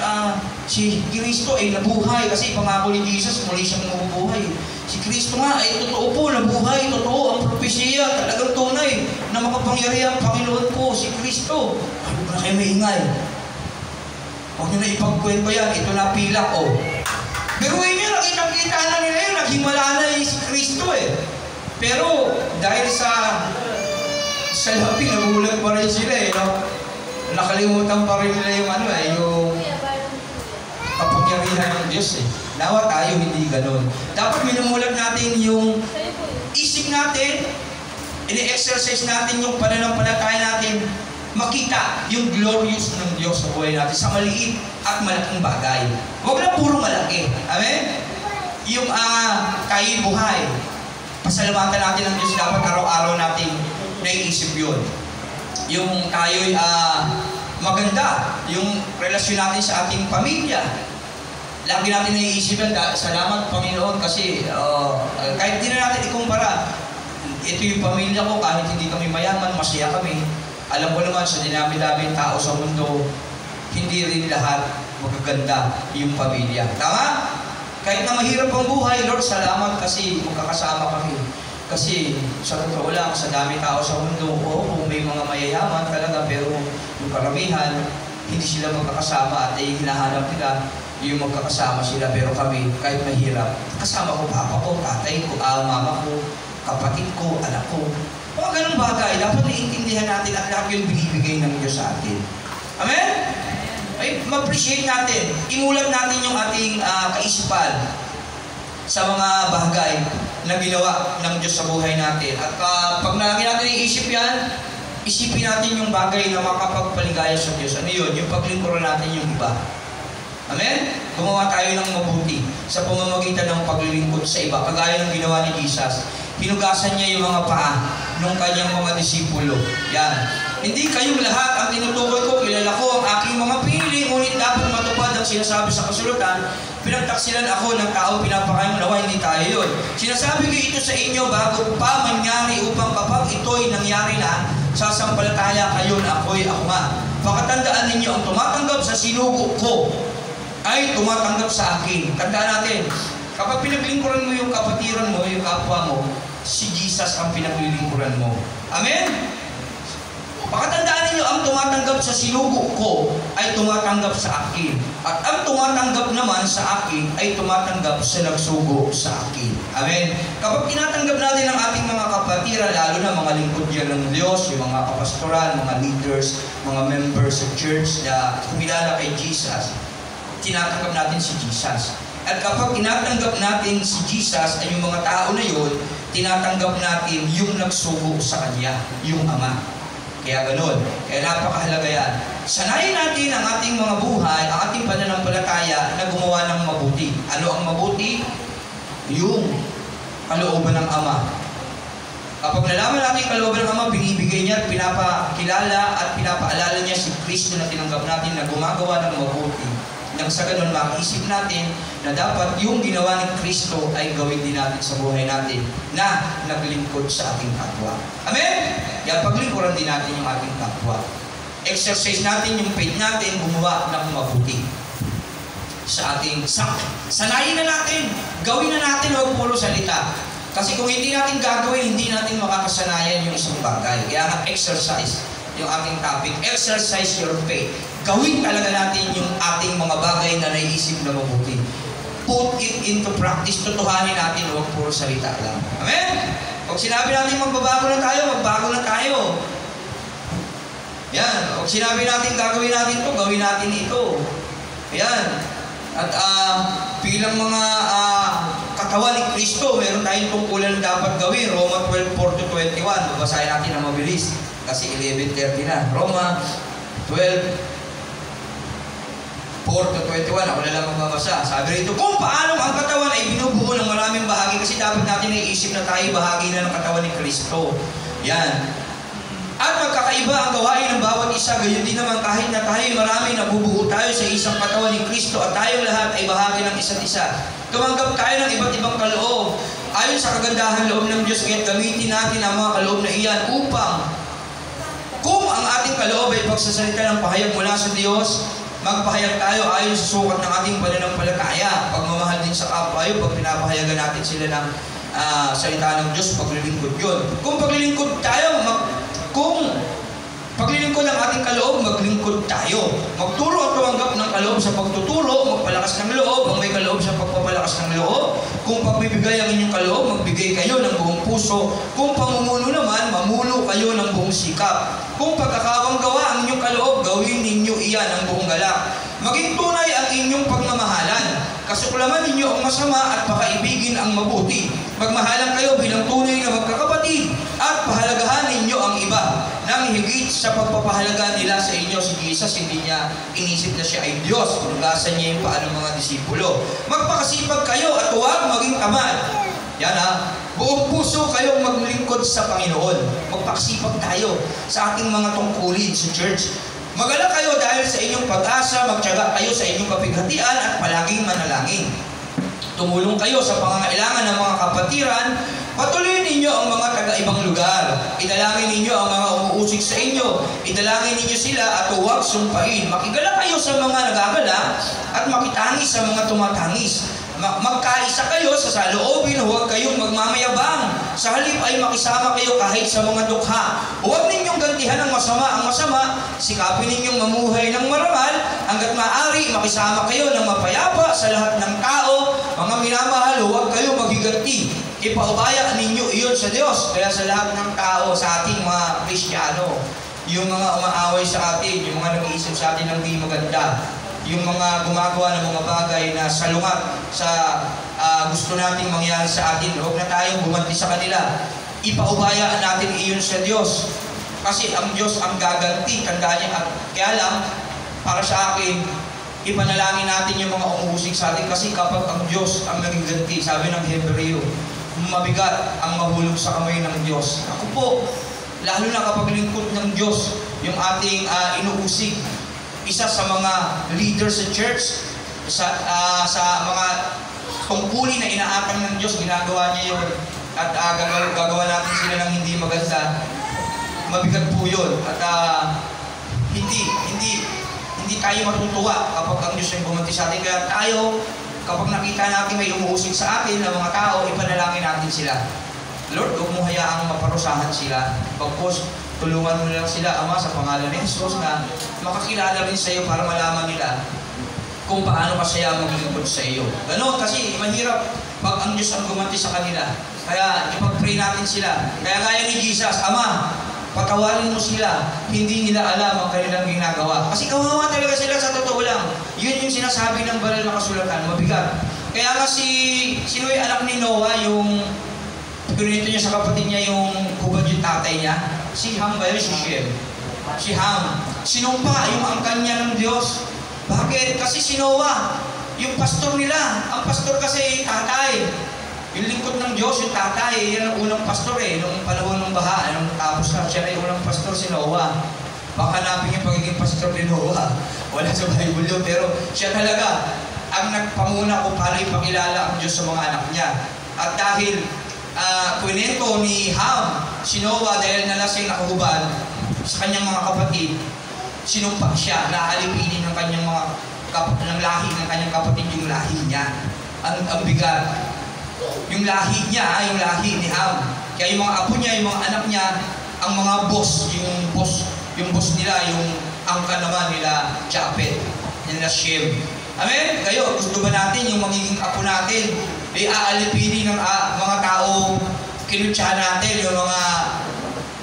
Si Kristo ay nabuhay kasi pangako ni Jesus, muli siyang mabubuhay. Si Kristo nga ay totoo po, nabuhay, totoo ang propesya, talagang tunay na makapangyarihan Panginoon po, si Kristo. Ano ba na kayo maingay? Huwag nyo na ipagkwento yan, ito na pilak, oh. Pero yun, nakitang-kita na nila yun, naghimala na si Kristo eh. Pero dahil sa labi, nagulat pa rin sila eh, no? Nakalimutan pa rin nila yung yung kapangyarihan ng Diyos eh. Nawa tayo hindi ganun. Dapat minumulat natin yung isip natin, ini-exercise natin yung pananampalataya natin, makita yung glorious ng Diyos sa buhay natin sa maliit at malaking bagay. Huwag lang puro malaki. Amen? Yung tayo buhay, pasalamatan natin ng Diyos, dapat araw-araw natin naiisip yun. Yung tayo'y maganda, yung relasyon natin sa ating pamilya. Lagi natin naiisip yan, salamat Panginoon kasi kahit di na natin ikumpara, ito yung pamilya ko, kahit hindi kami mayaman, masaya kami. Alam ko naman sa dinami-daming tao sa mundo, hindi rin lahat magaganda yung pamilya. Tama? Kahit na mahirap ang buhay, Lord, salamat kasi magkakasama kami. Kasi sa totoo lang, sa dami tao sa mundo, kung may mga mayayaman talaga, pero yung karamihan, hindi sila magkakasama at ay hinahanap nila yung magkakasama sila. Pero kami, kahit mahirap, kasama ko papa ko, tatay ko, mama ko, kapatid ko, anak ko. Mga ganun bagay, dapat naiintindihan natin at lahat yung binibigay ng Diyos sa atin. Amen? Ay, ma-appreciate natin. Imulat natin yung ating kaisipan sa mga bagay na ginawa ng Diyos sa buhay natin. At pag nalagi natin iisip yan, isipin natin yung bagay na makapagpaligaya sa Diyos. Ano yun? Yung paglingkuran natin yung iba. Amen? Gumawa tayo ng mabuti sa pamamagitan ng paglilingkod sa iba. Kagaya ng ginawa ni Jesus. Hinugasan niya yung mga paa ng kanyang mga disipulo. Yan. Hindi kayong lahat ang tinutukoy ko, kilala ko ang aking mga pinili, ngunit dapat matupad ang sinasabi sa kasulatan, pinagtaksilan ako ng taong pinapakain mo, nawa hindi tayo yun. Sinasabi ko ito sa inyo bago pa mangyari upang kapag ito'y nangyari na, sasampalataya kayo na ako nga. Pakatandaan ninyo, ang tumatanggap sa sinugo ko ay tumatanggap sa akin. Tandaan natin, kapag pinaglingkuran mo yung kapatiran mo, yung kapwa mo, si Jesus ang pinaglilingkuran mo. Amen? Pakatandaan ninyo, ang tumatanggap sa sinugo ko ay tumatanggap sa akin. At ang tumatanggap naman sa akin ay tumatanggap sa nagsugo sa akin. Amen? Kapag tinatanggap natin ang ating mga kapatiran, lalo na mga lingkod yan ng Diyos, yung mga kapastoral, mga leaders, mga members of church na kumilala kay Jesus, tinatanggap natin si Jesus. At kapag tinatanggap natin si Jesus ay yung mga tao na yun, tinatanggap natin yung nagsugo sa Kanya, yung Ama. Kaya ganun. Kaya napakahalaga yan. Sanayin natin ang ating mga buhay, ang ating pananampalataya na gumawa ng mabuti. Ano ang mabuti? Yung kalooban ng Ama. Kapag nalaman natin yung kalooban ng Ama, binibigay niya at pinapakilala at pinapaalala niya si Kristo na tinanggap natin na gumagawa ng mabuti. Nang sa ganun, makisip natin na dapat yung ginawa ni Kristo ay gawin din natin sa buhay natin na naglingkod sa ating kapwa. Amen? Kaya paglingkuran din natin yung ating kapwa. Exercise natin yung faith natin, gumawa ng mabuti sa ating sanayin na natin, gawin na natin, huwag puro salita. Kasi kung hindi natin gagawin, hindi natin makakasanayan yung isang bagay. Kaya nga exercise yung ating topic, exercise your faith. Gawin talaga natin yung ating mga bagay na naiisip na mabuti. Put it into practice. Tutuhanin natin, huwag puro salita lang. Amen? Pag sinabi natin magbabago na tayo, magbago na tayo. Yan. Pag sinabi natin gagawin natin ito, gawin natin ito. Yan. At bilang mga katawan ni Kristo, meron tayong tungkulan na dapat gawin. Roma 12:4-21. Babasahin natin na mabilis. Kasi 11:30 na. Roma 12:4-21. Ako na lang magbabasa. Sabi rito, kung paano ang katawan ay binubuo ng maraming bahagi, kasi dapat natin naiisip na tayo bahagi na ng katawan ni Kristo. Yan. At magkakaiba ang gawain ng bawat isa, gayon din naman kahit na tayo marami, nabubuo tayo sa isang katawan ni Kristo at tayong lahat ay bahagi ng isa't isa. Tumanggap tayo ng iba't ibang kaloob. Ayon sa kagandahan loob ng Diyos, ngayon gamitin natin ang mga kaloob na iyan upang kung ang ating kaloob ay pagsasalita ng pahayag mula sa Diyos, Magpahayag tayo ayon sa sukat ng ating pananampalataya. Pagmamahal din sa kapwa yun, pag pinapahayagan natin sila ng salita ng Diyos, paglilingkod yun. Kung paglilingkod tayo, kung paglilingkod ang ating kaloob, maglingkod tayo. Magturo at tumanggap ng kaloob sa pagtuturo, magpalakas ng loob, ang may kaloob sa pagpapalakas ng loob. Kung pagbibigay ang inyong kaloob, magbigay kayo ng buong puso. Kung pamumuno naman, mamuno kayo ng buong sikap. Kung pagkakawang gawa ang inyong kaloob, gawin ninyo iyan ng buong galak. Maging tunay ang inyong pagmamahalan. Kasuklaman ninyo ang masama at pakaibigin ang mabuti. Magmahalan kayo bilang tunay na magkakapatid at pahalagahan ninyo ang iba nang higit sa pagpapahalaga nila sa inyo. Si Jesus, hindi niya inisip na siya ay Diyos. Tugasan niya yung paano mga disipulo. Magpakasipag kayo at huwag maging tamad. Yan buong puso kayong maglingkod sa Panginoon. Magpakasipag tayo sa ating mga tungkulin sa church. Magalak kayo dahil sa inyong pag-asa, magtiyaga kayo sa inyong kapighatian at palaging manalangin. Tumulong kayo sa pangangailangan ng mga kapatiran. Patuloy ninyo ang mga taga-ibang lugar. Idalangin ninyo ang mga umuusig sa inyo. Idalangin ninyo sila at huwag sumpain. Makigala kayo sa mga nagagala at makitangis sa mga tumatangis. Magkaisa kayo sa saloobin, huwag kayong magmamayabang. Sa halip ay makisama kayo kahit sa mga dukha. Huwag ninyong gantihan ang masama. Sikapin ninyong mamuhay ng marangal. Hanggat maaari, makisama kayo ng mapayapa sa lahat ng tao. Mga minamahal, huwag kayong maghiganti. Ipaubaya ninyo iyon sa Diyos. Kaya sa lahat ng tao, sa ating mga Kristiyano, yung mga umaaway sa atin, yung mga nag-iisip sa atin ng di maganda, yung mga gumagawa ng mga bagay na salungat sa gusto nating mangyari sa atin, huwag na tayong gumanti sa kanila. Ipaubayaan natin iyon sa Diyos. Kasi ang Diyos ang gaganti, tandaan niya. At kaya lang, para sa akin, ipanalangin natin yung mga umuusig sa atin. Kasi kapag ang Diyos ang naging ganti, sabi ng Hebreo, mabigat ang mahulog sa kamay ng Diyos. Ako po, lalo na kapag lingkod ng Diyos, yung ating inuusig, isa sa mga leader sa church, sa mga tungkulin na inaatang ng Diyos, ginagawa niya yun. At gagawa natin sila ng hindi maganda. Mabigat po yun. At hindi tayo matutuwa kapag ang Diyos yung bumanti sa atin. Kaya tayo, kapag nakita natin may umuusig sa atin ng mga tao, ipanalangin natin sila. Lord, huwag mo hayaang maparusahan sila. Pagpos, tulungan mo lang sila, Ama, sa pangalan ni Jesus na makakilala rin sa iyo para malaman nila kung paano ka siya maglingkod sa iyo. Ganon, kasi mahirap pag ang Diyos ang gumanti sa kanila. Kaya ipag-pray natin sila. Kaya gaya ni Jesus, Ama, patawarin mo sila. Hindi nila alam ang kanilang ginagawa. Kasi kawawa talaga sila sa totoo lang. Yun yung sinasabi ng banal na kasulatan. Mabigat. Kaya nga sino yung anak ni Noah, yung pinunito niya sa kapatid niya yung hubad yung tatay niya? Si Ham ba yun? Si Shem. Si Ham. Sinumpa yung angkan niya ng Diyos. Bakit? Kasi si Noah, yung pastor nila. Ang pastor kasi tatay. Yung lingkod ng Diyos, yung tatay, yan ang unang pastor nung panahon ng baha, nung natapos na, siya na yung unang pastor, si Noah. Baka hanapin yung pagiging pastor ni Noah. Wala sa Bible yun, pero siya talaga ang nagpamuna kung paano ipakilala ang Diyos sa mga anak niya. At dahil kwento ni Ham, si Noah, dahil nalasing nakahubad sa kanyang mga kapatid, sinumpa siya na alipinin ng kanyang mga ng lahi ng kanyang kapatid, yung lahi niya. Ang bigat. Yung lahi niya, yung lahi ni Ham. Kaya yung mga apo niya, yung mga anak niya, ang mga boss nila, yung angka naman nila, Japhet, nila Shem. Amen? Kayo, gusto ba natin yung magiging apo natin, ay aalipinin ng mga tao, kinutsahan natin, yung mga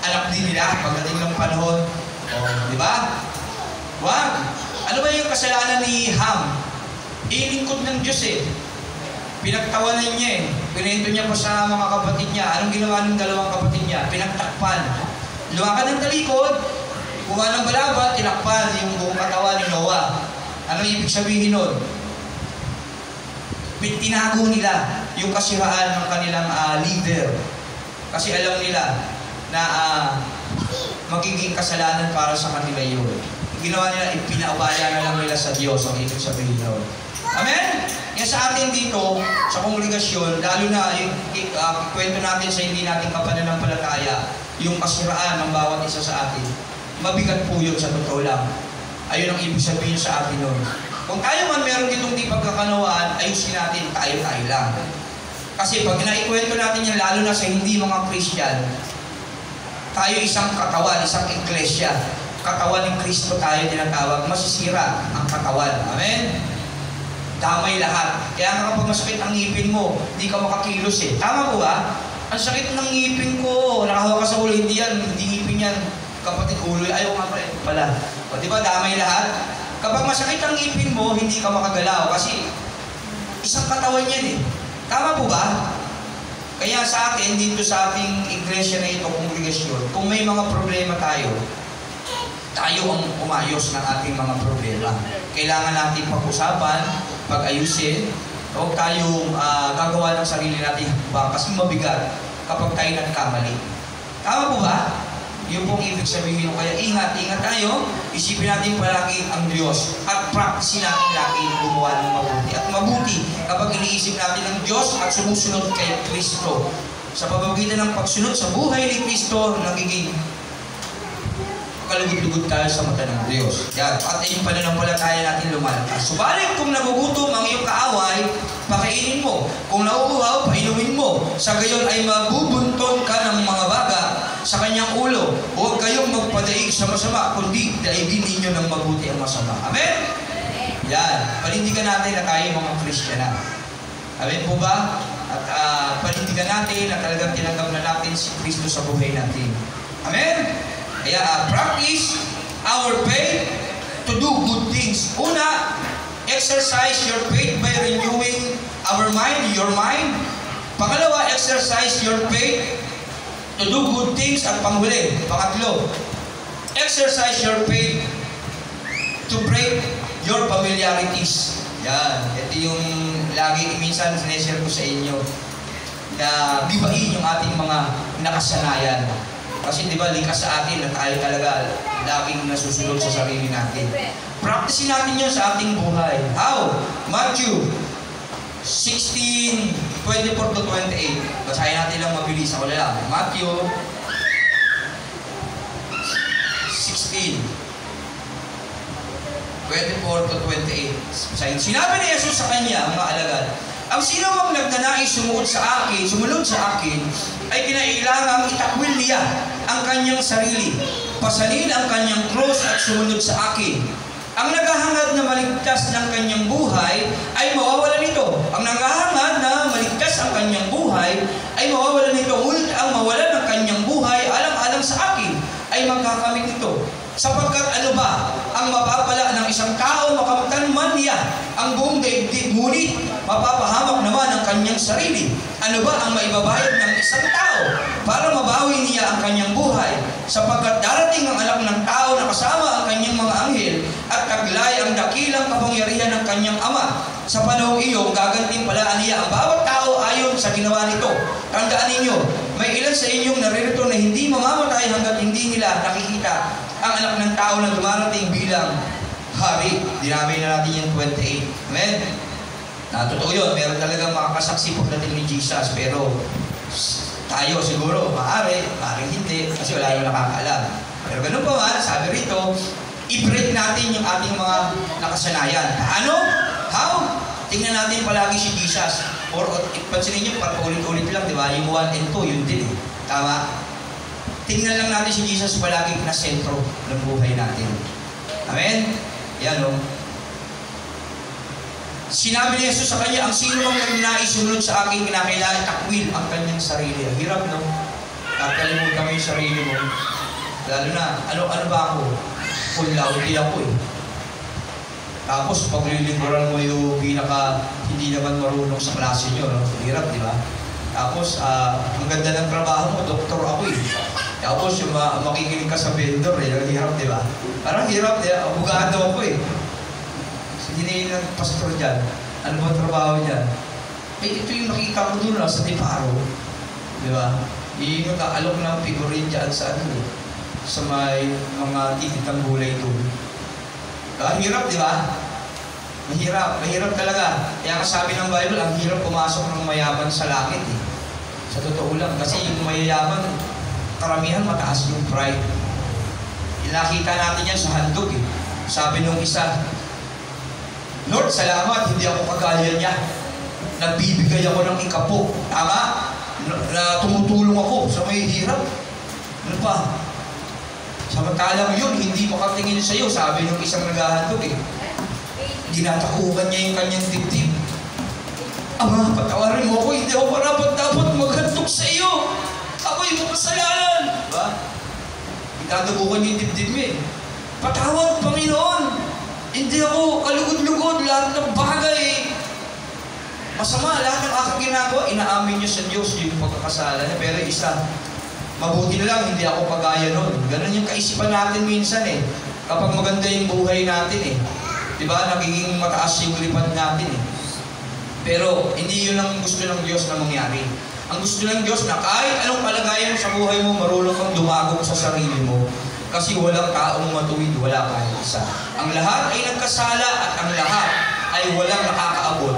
anak din nila, pagdating ng panahon. Di ba? Wag! Ano ba yung kasalanan ni Ham? Ilingkod ng Diyos Pinagtawanan niya Pinento niya pa sa mga kapatid niya. Anong ginawa ng dalawang kapatid niya? Pinagtakpan. Lumakad ng talikod, kuha ng balabat, tinakpan yung buong katawan ni Noah. Ano ibig sabihin nun? Tinago nila yung kasiraan ng kanilang leader. Kasi alam nila na magiging kasalanan para sa kanila yun. Ginawa nila, ipinaabaya na lang nila sa Diyos ang ibig sabihin nun. Amen? Yan sa atin dito, sa kongregasyon, lalo na kwento natin sa hindi natin kapananampalataya, yung kasiraan ng bawat isa sa atin. Mabigat po yun sa totoo lang. Ayun ang ibig sabihin sa atin nun. Kung tayo man meron ditong di pagkakanawaan, ayusin natin tayo-tayo lang. Kasi pag naikwento natin yan, lalo na sa hindi mga Christian, tayo isang katawan, isang iglesia. Katawan ng Kristo tayo tinatawag, masisira ang katawan. Amen? Damay lahat. Kaya nga kapag masakit ang ngipin mo, hindi ka makakilos eh. Tama po ba? Ang sakit ng ngipin ko, nakahawak ka sa ulo, hindi yan, hindi ngipin yan. Kapatid, ulo, ayaw nga pala. O diba, damay lahat? Kapag masakit ang ngipin mo, hindi ka makagalaw kasi isang katawan yan eh. Tama po ba? Kaya sa atin, dito sa ating iglesia na ito, kongregasyon, kung may mga problema tayo ang umayos ng ating mga problema. Kailangan natin pag-usapan, pag-ayusin, o tayong gagawa ng sarili natin ba? Kasi mabigat kapag tayo nagkamali. Tama po ba? Yung pong ibig sabihin ko, kaya ingat tayo, isipin natin palagi ang Diyos at practice natin lagi gumawa ng mabuti. At mabuti kapag iniisip natin ang Diyos at sumusunod kay Kristo. Sa pamamagitan ng pagsunod sa buhay ni Kristo, nagiging kalugod-lugod tayo sa mata ng Diyos. Yan. At yung pananampalataya natin lumalakas. Subalit kung nagugutom ang iyong kaaway, pakainin mo. Kung nauuhaw, painumin mo. Sa gayon ay mabubunton ka ng mga baga sa kanyang ulo. Huwag kayong magpadaig sa masama, kundi daigin ninyo ng mabuti ang masama. Amen? Yan. Panindigan natin na tayo mga Kristiyana. Amen po ba? At panindigan natin na talagang tinanggap na natin si Kristo sa buhay natin. Amen? Kaya practice our faith to do good things. Una, exercise your faith by renewing our mind, your mind. Pangalawa, exercise your faith to do good things. At panghuli, pangatlo, exercise your faith to break your familiarities. Yan. Ito yung lagi minsan sineshare ko sa inyo na bibahin yung ating mga nakasanayan. Kasi di ba likas sa atin na tayo talaga laging nasusunod sa sarili natin. Practice natin yun sa ating buhay. How? Matthew 16:24 to 28. Basahin natin lang mabilis ako lang. Matthew 16:24 to 28. Sinabi ni Jesus sa kanya, mga alagad, ang sino mang nagnanais sumunod sa akin, ay kinailangang itakwil niya ang kanyang sarili, pasanin ang kanyang cross at sumunod sa akin. Ang naghahangad na maligtas ng kanyang buhay ay mawawalan nito. Ang naghahangad na maligtas ang kanyang buhay ay mawawalan nito. Ngunit ang mawalan ng kanyang buhay alang-alang sa akin ay magkakamit nito. Sapagkat ano ba ang mapapala ng isang tao makamtan man niya ang buong daigdig, ngunit mapapahamak naman ang kanyang sarili? Ano ba ang maibabayad ng isang tao para mabawi niya ang kanyang buhay? Sapagkat darating ang anak ng tao na kasama ang kanyang mga anghel at taglay ang dakilang kapangyarihan ng kanyang ama. Sa panahong iyon, gagantimpalaan niya ang bawat tao ayon sa ginawa nito. Tandaan ninyo, may ilan sa inyong naririto na hindi mamamatay hanggat hindi nila nakikita ang anak ng tao na dumarating bilang hari. Dinamay na natin yung 28. Amen? Totoo yun. Meron talagang makakasaksi pagdating ni Jesus. Pero tayo siguro, maaari hindi. Kasi wala yung nakakaalam. Pero ganun pa man, sabi rito, i-break natin yung ating mga nakasanayan. Paano? How? Tingnan natin palagi si Jesus. Or pansinin nyo, paulit-ulit lang, di ba? Yung 1 and 2, yun din eh. Tama? Tingnan lang natin si Jesus palagi na sentro ng buhay natin. Amen? Yan o. Sinabi ni Jesus sa kanya, ang sino mang nagnanais sumunod sa akin, kinakailangan takwil ang kanyang sarili. Ang hirap, no? Kakalimutan mo yung sarili mo. Lalo na, ano ba ako? Kunlaw, hindi ako eh. Tapos, paglilingkuran mo yung hindi naman marunong sa klase nyo, no? Hirap, di ba? Tapos, ang ganda ng trabaho mo, doktor ako eh. Tapos, yung makikinig ka sa vendor eh, ang hirap, di ba? Parang hirap, abogado ako eh. Hindi ng pastor dyan. Ano ba trabaho dyan? Eh, ito yung nakita ko doon sa Diparo. Di ba? Yung nag-aalok ng figurine dyan sa sa may mga tititang gulay doon. Ang hirap, di ba? Mahirap talaga. Kaya sabi ng Bible, ang hirap pumasok ng mayaman sa langit eh. Sa totoo lang. Kasi yung mayayaman, karamihan mataas yung pride. Nakita natin yan sa handog eh. Sabi nung isa, Lord, salamat, hindi ako kagaya niya. Nagbibigay ako ng ikapo. Tama? Na tumutulong ako sa may hirap. Ano pa? Samantalang yun, hindi makatingin sa'yo. Sabi nung isang naghahandog ginatakuhan niya yung kanyang dibdib. Ama, patawarin mo ako, hindi ako dapat maghandog sa iyo. Ako'y makasalanan. Diba? Itatakuhan niya yung dibdib mo Patawad, Panginoon. Hindi ako kalugod-lugod. Lahat ng bagay masama, lahat ng aking ginagawa, inaamin niya sa Diyos yung pagkakasala niya. Pero isa, mabuti na lang, hindi ako kagaya nun. Ganun yung kaisipan natin minsan Kapag maganda yung buhay natin Diba? Nagiging mataas yung lipad natin Pero hindi yun ang gusto ng Diyos na mangyari. Ang gusto ng Diyos na kahit anong kalagayan sa buhay mo, marunong kang dumagong sa sarili mo. Kasi walang taong matuwid, wala kahit isa. Ang lahat ay nagkasala at ang lahat ay walang nakakaabot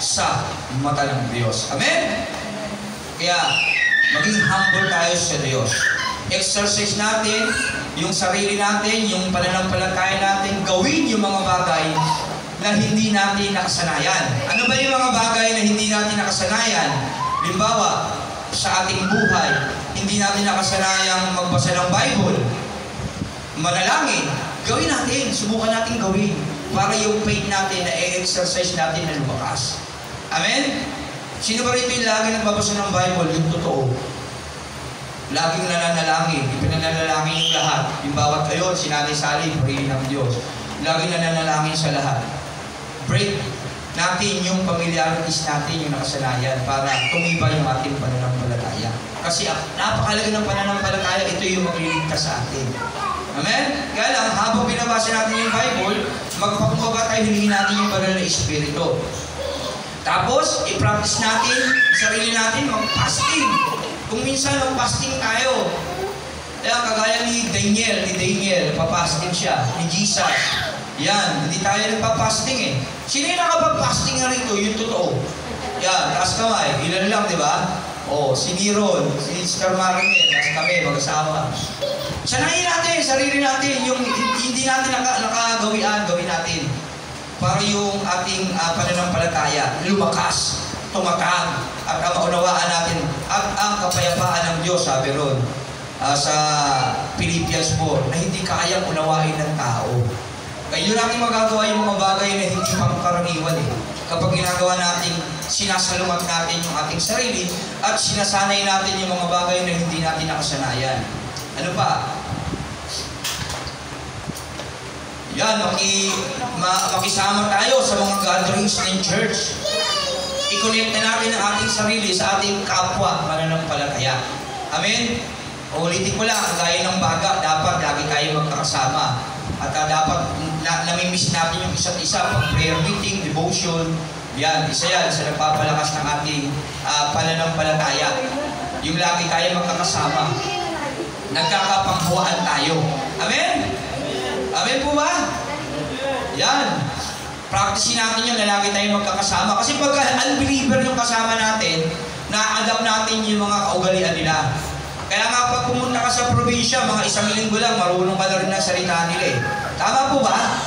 sa mata ng Diyos. Amen? Kaya, maging humble tayo sa Diyos. Exercise natin yung sarili natin, yung pananampalataya natin, gawin yung mga bagay na hindi natin nakasanayan. Ano ba yung mga bagay na hindi natin nakasanayan? Halimbawa, sa ating buhay, hindi natin nakasanayang magbasa ng Bible, manalangin, gawin natin, subukan natin gawin para yung faith natin na i-exercise natin na lumakas. Amen? Sino ba rito yung lagi nagbabasa ng Bible? Yung totoo. Laging nananalangin, ipinanalangin yung lahat. Yung bawat kayo, sinanay Sally, purihin ng Diyos. Laging nananalangin sa lahat. Break natin yung familiarities natin, yung nakasanayan para tumibay yung ating pananampalataya. Kasi napakalaga ng pananampalataya, ito yung magliligtas sa atin. Amen? Kaya lang, habang binabasa natin yung Bible, magpakumbaba tayo, hilingin natin yung banal na Espiritu. Tapos, i-practice natin, sarili natin, mag-fasting. Kung minsan mag-fasting tayo, kaya kagaya ni Daniel, papasting siya, ni Jesus. Yan, hindi tayo nagpa-fasting Sino yung nakapag-fasting na rito? Yung totoo. Yan, taas kamay, ilan lang, di ba? Si Niron, si Sister Marinel, taas kami, mag-asawa. Sanayin natin, sarili natin, yung hindi natin nakagawian, gawin natin. Para yung ating pananampalataya, lumakas, tumatag, at maunawaan natin, at ang kapayapaan ng Diyos, sabi ron, sa Philippians 4, na hindi kayang unawain ng tao. Kaya yun natin magagawa yung mga bagay na hindi pangkaraniwan Kapag ginagawa natin, sinasalumat natin yung ating sarili, at sinasanay natin yung mga bagay na hindi natin nakasanayan. Ano pa? Yan, makisama tayo sa mga gatherings ng church. I-connect na natin ang ating sarili sa ating kapwa mananampalataya. Amen? Ulitin ko lang, gaya ng baga, dapat lagi tayo magkakasama. At dapat namimiss natin yung isa't isa pag prayer meeting, devotion. Yan, isa yan sa nagpapalakas ng ating pananampalataya. Yung lagi tayo magkakasama. Nagkakapanghuwaan tayo. Amen? Amen po ba? Yan. Practicein natin yun na lagi tayo magkakasama. Kasi pag unbeliever yung kasama natin, na-adapt natin yung mga kaugalian nila. Kaya nga pag pumunta ka sa probinsya, mga 1 linggo lang, marunong ka na rin ng salita nila Tama po ba?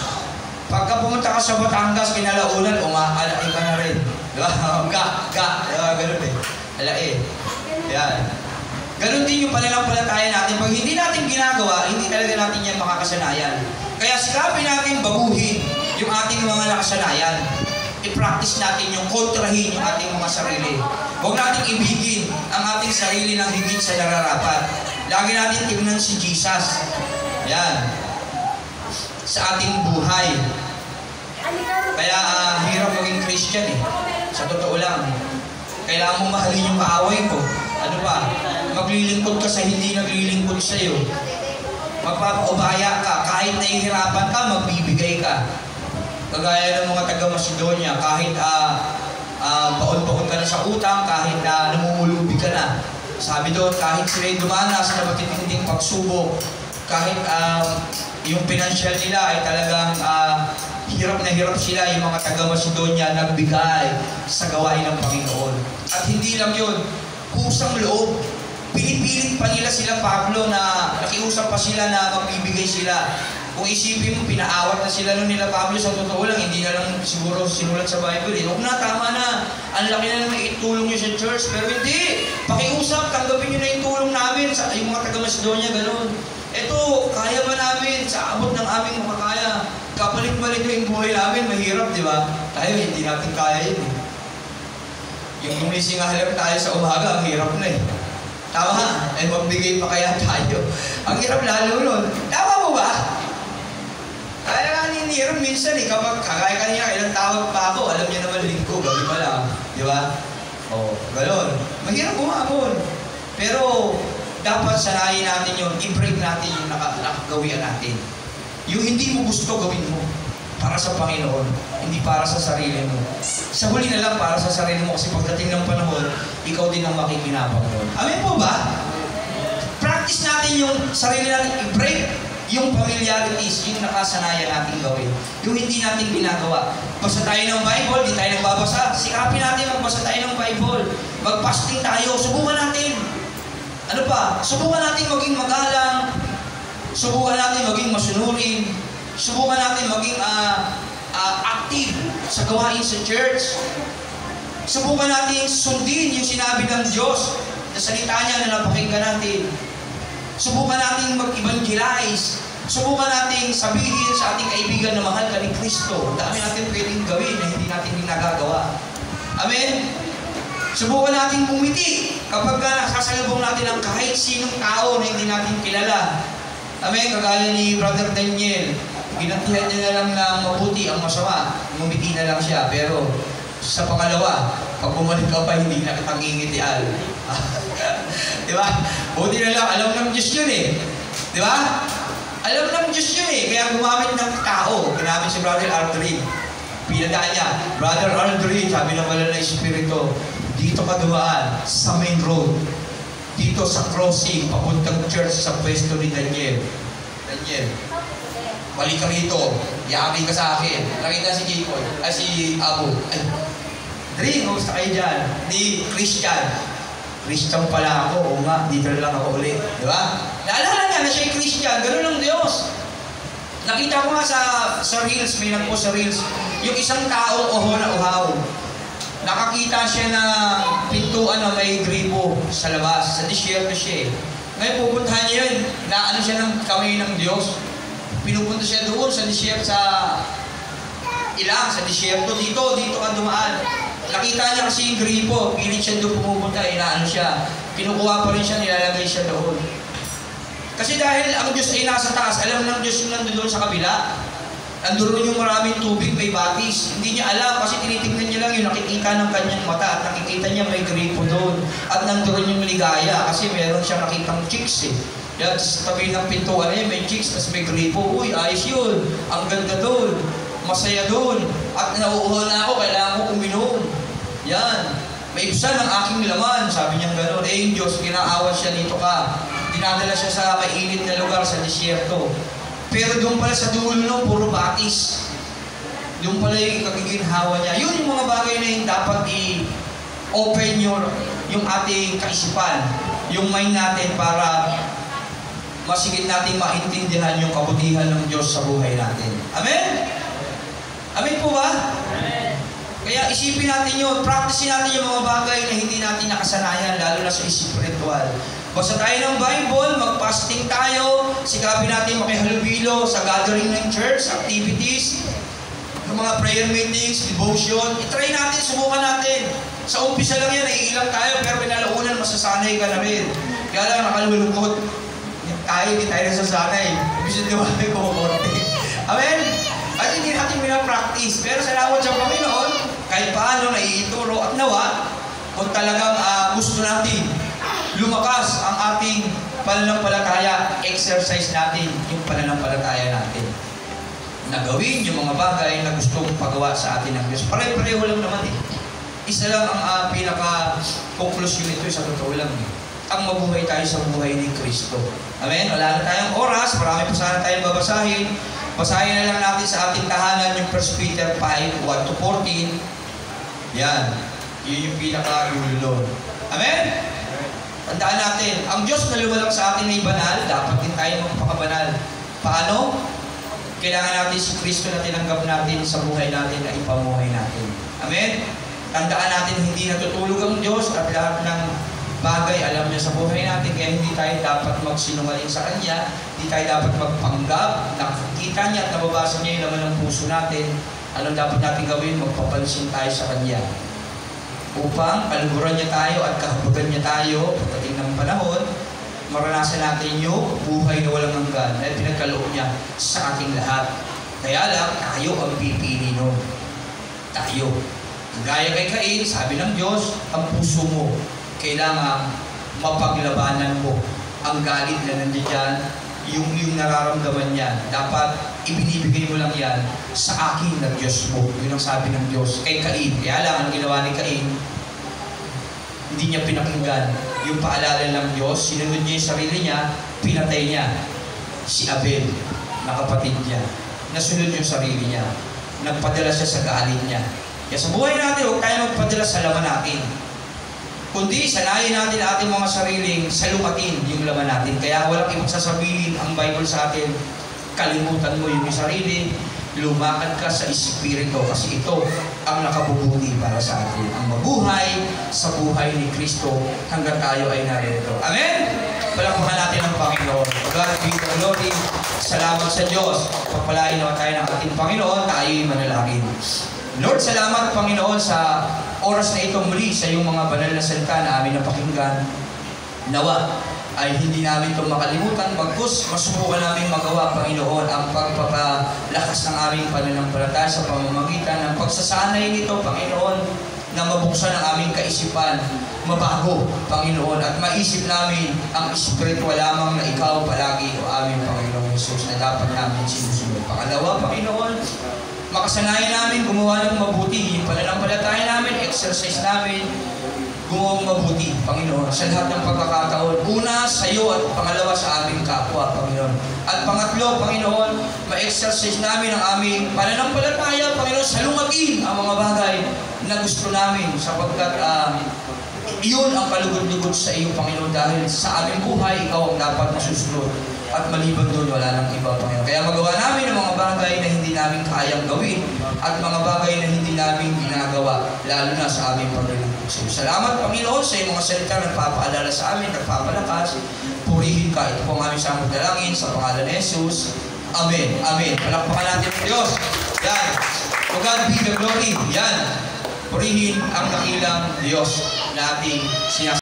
Pagka pumunta ka sa Batangas, kinalaunan, umaalay ka na rin. Diba? Ganun Alay. Yan. Ganun din yung pananampalataya natin. Pag hindi natin ginagawa, hindi talaga natin yan makakasanayan. Kaya sikapin natin baguhin yung ating mga nakasanayan. I-practice natin yung kontrahin yung ating mga sarili. Huwag natin ibigin ang ating sarili ng higit sa nararapat. Lagi natin tingnan si Jesus. Yan. Sa ating buhay. Kaya hirap maging Christian Sa totoo lang. Kailangan mong mahalin yung kaaway ko. Ano ba? Maglilingkod ka sa hindi naglilingkod sa iyo. Magpapaubaya ka. Kahit nahihirapan ka, magbibigay ka. Kagaya ng mga taga-Macedonia, kahit baon-baon ka na sa utang, kahit namumulubi ka na. Sabi doon, kahit sila'y dumanas na matitinding pagsubok, kahit yung financial nila ay talagang hirap na hirap sila, yung mga taga-Macedonia nagbigay sa gawain ng Panginoon. At hindi lang yun, kusang loob. Pinipilit pa nila sila Pablo na nakiusap pa sila na magbibigay sila. Kung isipin mo, pinaawat na sila nun nila Pablo, sa totoo lang, hindi na lang siguro sinulat sa Bible. Huwag na, tama na. Ang laki na naman itulong nyo sa church. Pero hindi. Pakiusap, tanggapin nyo na yung tulong namin. Yung mga taga-Macedonia, gano'n. Ito, kaya ba namin sa abot ng aming makakaya? Kapalit-balit yung buhay namin, mahirap, di ba? Tayo, hindi natin kaya yun. Yung gumising halap tayo sa umaga, ang hirap na eh. Tama? Eh, magbigay pa kaya tayo. Ang hirap lalo nun. Tama mo ba? Kaya nga niniro minsan eh, kapag kagaya kanina, ilang tawag pa ako, alam niya naman linggo, gabi pa lang. Di ba? O, gano'n. Mahirap umabon. Pero, dapat sanayin natin yun, i-break natin yung nakagawian natin. Yung hindi mo gusto, gawin mo. Para sa Panginoon, hindi para sa sarili mo. Sa huli na lang, para sa sarili mo, kasi pagdating ng panahon, ikaw din ang makikinabang doon. Amen po ba? Practice natin yung sarili natin, i-break yung familiarities, yung nakasanayan natin gawin. Yung hindi natin ginagawa. Basta tayo ng Bible, di tayo nagbabasa. Sikapin natin magbasa tayo ng Bible. Mag-fasting tayo, subukan natin. Ano pa? Subukan natin maging magalang. Subukan natin maging masunurin. Subukan natin maging active sa gawain sa church. Subukan natin sundin yung sinabi ng Diyos na salita niya na napakinggan natin. Subukan natin mag-evangelize. Subukan natin sabihin sa ating kaibigan na mahal ka ni Kristo. Dami natin pwedeng gawin na hindi natin ginagagawa. Amen? Subukan natin bumiti kapag nasasalubong natin ang kahit sinong tao na hindi natin kilala. Amen? Kagaya ni Brother Daniel. Ginantihan niya na lang na mabuti ang masama. Bumiti na lang siya. Pero sa pangalawa, pag bumalik ka pa, hindi na kitang ngingitian. Di ba? Buti na lang, alam ng Diyos yun eh. Di ba? Alam ng Diyos yun eh. Kaya gumamit ng tao. Ginamit si Brother Aldrin. Pinadaan niya, Brother Aldrin, sabi ng wala na Espiritu, dito ka dumaan sa main road. Dito sa crossing, papuntang church sa pwesto ni Daniel. Daniel, balik ka rito. Yabi ka sa akin. Nakita si Jacob, si Abu. Ay, Drin, gusto kayo dyan. Di Christian. Christian pala ako. Oo nga, dito lang ako ulit. Di ba? Naalala niya na siya'y Christian. Ganun ang Diyos. Nakita ko nga sa Reels, may nagpo sa Reels, yung isang taong oho na uhaw. Nakakita siya na pintuan na may gripo sa labas. Sa disyerto siya eh. Ngayon pupuntahan niya yun. Na ano siya ng kamay ng Diyos. Pinupunta siya doon sa disyerto, sa ilang, sa disyerto. Dito ka dumaan. Nakita niya kasi yung gripo, pilit siya doon pumupunta, inaano siya. Kinukuha pa rin siya, nilalagay siya doon. Kasi dahil ang Diyos ay nasa taas, alam ng Diyos yung nandun sa kabila. Nandun yung maraming tubig, may batis. Hindi niya alam kasi tinitignan niya lang yung nakikita ng kanyang mata at nakikita niya may gripo doon. At nandun yung ligaya kasi meron siyang nakitang chicks eh. Yan, sa tabi ng pintuan niya, may chicks, tapos may gripo. Uy, ayos yun. Ang ganda doon. Masaya doon. At nauuhaw na ako, kailangan ko uminom. Yan. May ibsan ang aking laman. Sabi niya gano'n. Eh, yung Diyos, ginaawa siya dito ka. Dinadala siya sa mainit na lugar, sa disyerto. Pero doon pala sa dulo nun, puro batis. Doon pala yung kagiginhawa niya. Yun yung mga bagay na yung dapat i-open yung ating kaisipan. Yung mind natin para masigit natin maintindihan yung kabutihan ng Diyos sa buhay natin. Amen? Amen po ba? Amen. Kaya isipin natin yun, practice natin yung mga bagay na hindi natin nakasanayan, lalo na sa spiritual. Basta tayo ng Bible, mag-fasting tayo, sikapin natin makihalubilo sa gathering ng church, activities, ng mga prayer meetings, devotion. I-try natin, subukan natin. Sa umpisa lang yan, naiilang tayo, pero pinalaunan, masasanay ka na rin. Kaya lang, nakalulungkot. Hindi tayo nasasanay. Ibig sabihin, kumukunti. Amen? At hindi natin pinapractice. Pero salamat sa Panginoon, kahit paano naiituro at nawa, kung talagang gusto natin lumakas ang ating pananampalataya, exercise natin yung pananampalataya natin. Nagawin yung mga bagay na gustong pagawa sa atin ng Diyos. Pare-pareho lang naman eh. Isa lang ang pinaka-conclusion nito sa totoo lang eh. Ang mabuhay tayo sa buhay ni Kristo. Amen? Wala na tayong oras, marami pa sana tayong babasahin. Basahin na lang natin sa ating tahanan yung 1 Peter 5, 1-14. Yan. Yun yung pinaka-rule. Amen? Tandaan natin, ang Diyos na lumalang sa atin ay banal, dapat din tayo magpakabanal. Paano? Kailangan natin si Kristo na tinanggap natin sa buhay natin na ipamuhay natin. Amen? Tandaan natin, hindi natutulog ang Diyos at lahat ng bagay alam niya sa buhay natin. Kaya hindi tayo dapat magsinungaling sa Kanya. Hindi tayo dapat magpanggap. Nakikita niya at nababasa niya yung laman ng puso natin. Anong dapat natin gawin? Magpapansin tayo sa Kanya. Upang kaluguran niya tayo at kahabagan niya tayo pagdating ng panahon, maranasan natin yung buhay na walang hanggan na pinagkaloob niya sa ating lahat. Kaya lang, tayo ang pipili nun. Tayo. Gaya kay Cain, sabi ng Diyos, ang puso mo, kailangan mapaglabanan mo ang galit na nandiyan, yung nararamdaman niya. Dapat ibinibigay mo lang yan sa akin na Diyos mo. Yun ang sabi ng Diyos kay Cain. Kaya lang, ang ginawa ni Cain, hindi niya pinakinggan yung paalala ng Diyos. Sinunod niya yung sarili niya, pinatay niya si Abel na kapatid niya. Nasunod yung sarili niya. Nagpadala siya sa galit niya. Kaya sa buhay natin, huwag tayo magpadala sa laman natin. Kundi, sanayin natin ating mga sariling salukatin yung laman natin. Kaya walang ibang sasabihin ang Bible sa atin, kalimutan mo yung sarili, lumakad ka sa Espiritu kasi ito ang nakabubuti para sa atin. Ang mabuhay sa buhay ni Kristo hanggang tayo ay narito. Amen? Palakpakan natin ang Panginoon. God be the glory. Salamat sa Diyos. Pagpalain naman tayo ng ating Panginoon, tayo'y manalangin. Lord, salamat Panginoon sa oras na ito muli sa iyong mga banal na salita na amin napakinggan. Nawa ay hindi namin itong makalimutan, bagkus masubukan namin magawa, Panginoon, ang pagpapalakas ng aming pananampalataya sa pamamagitan ng pagsasanay nito, Panginoon, na mabuksan ang aming kaisipan, mabago, Panginoon, at maisip namin ang espiritual lamang na ikaw palagi, o aming Panginoong Jesus, na dapat namin sinusunod. Pangalawa, Panginoon, makasanayan namin gumawa ng mabuti, yung pananampalataya namin, exercise namin, gumawang mabuti, Panginoon, sa lahat ng pagkakataon. Una, sa iyo at pangalawa sa aming kapwa, Panginoon. At pangatlo, Panginoon, ma-exercise namin ang aming pananampalataya, Panginoon, salungatin ang mga bagay na gusto namin sapagkat iyon ang kalugod-lugod sa iyo, Panginoon, dahil sa aming buhay, ikaw ang dapat masusunod. At maliban doon, wala nang iba, Panginoon. Kaya magawa namin ang mga bagay na hindi namin kayang gawin at mga bagay na hindi namin ginagawa, lalo na sa aming Panginoon. Salamat, Panginoon, sa iyong mga salita na nagpapaalala sa amin, nagpapalakas. Purihin ka. Ito po ang aming samot dalangin sa pangalan ni Jesus. Amen. Amen. Palakpakan natin ang Diyos. Yan. To God be the glory. Yan. Purihin ang dakilang Diyos na ating sinasabi.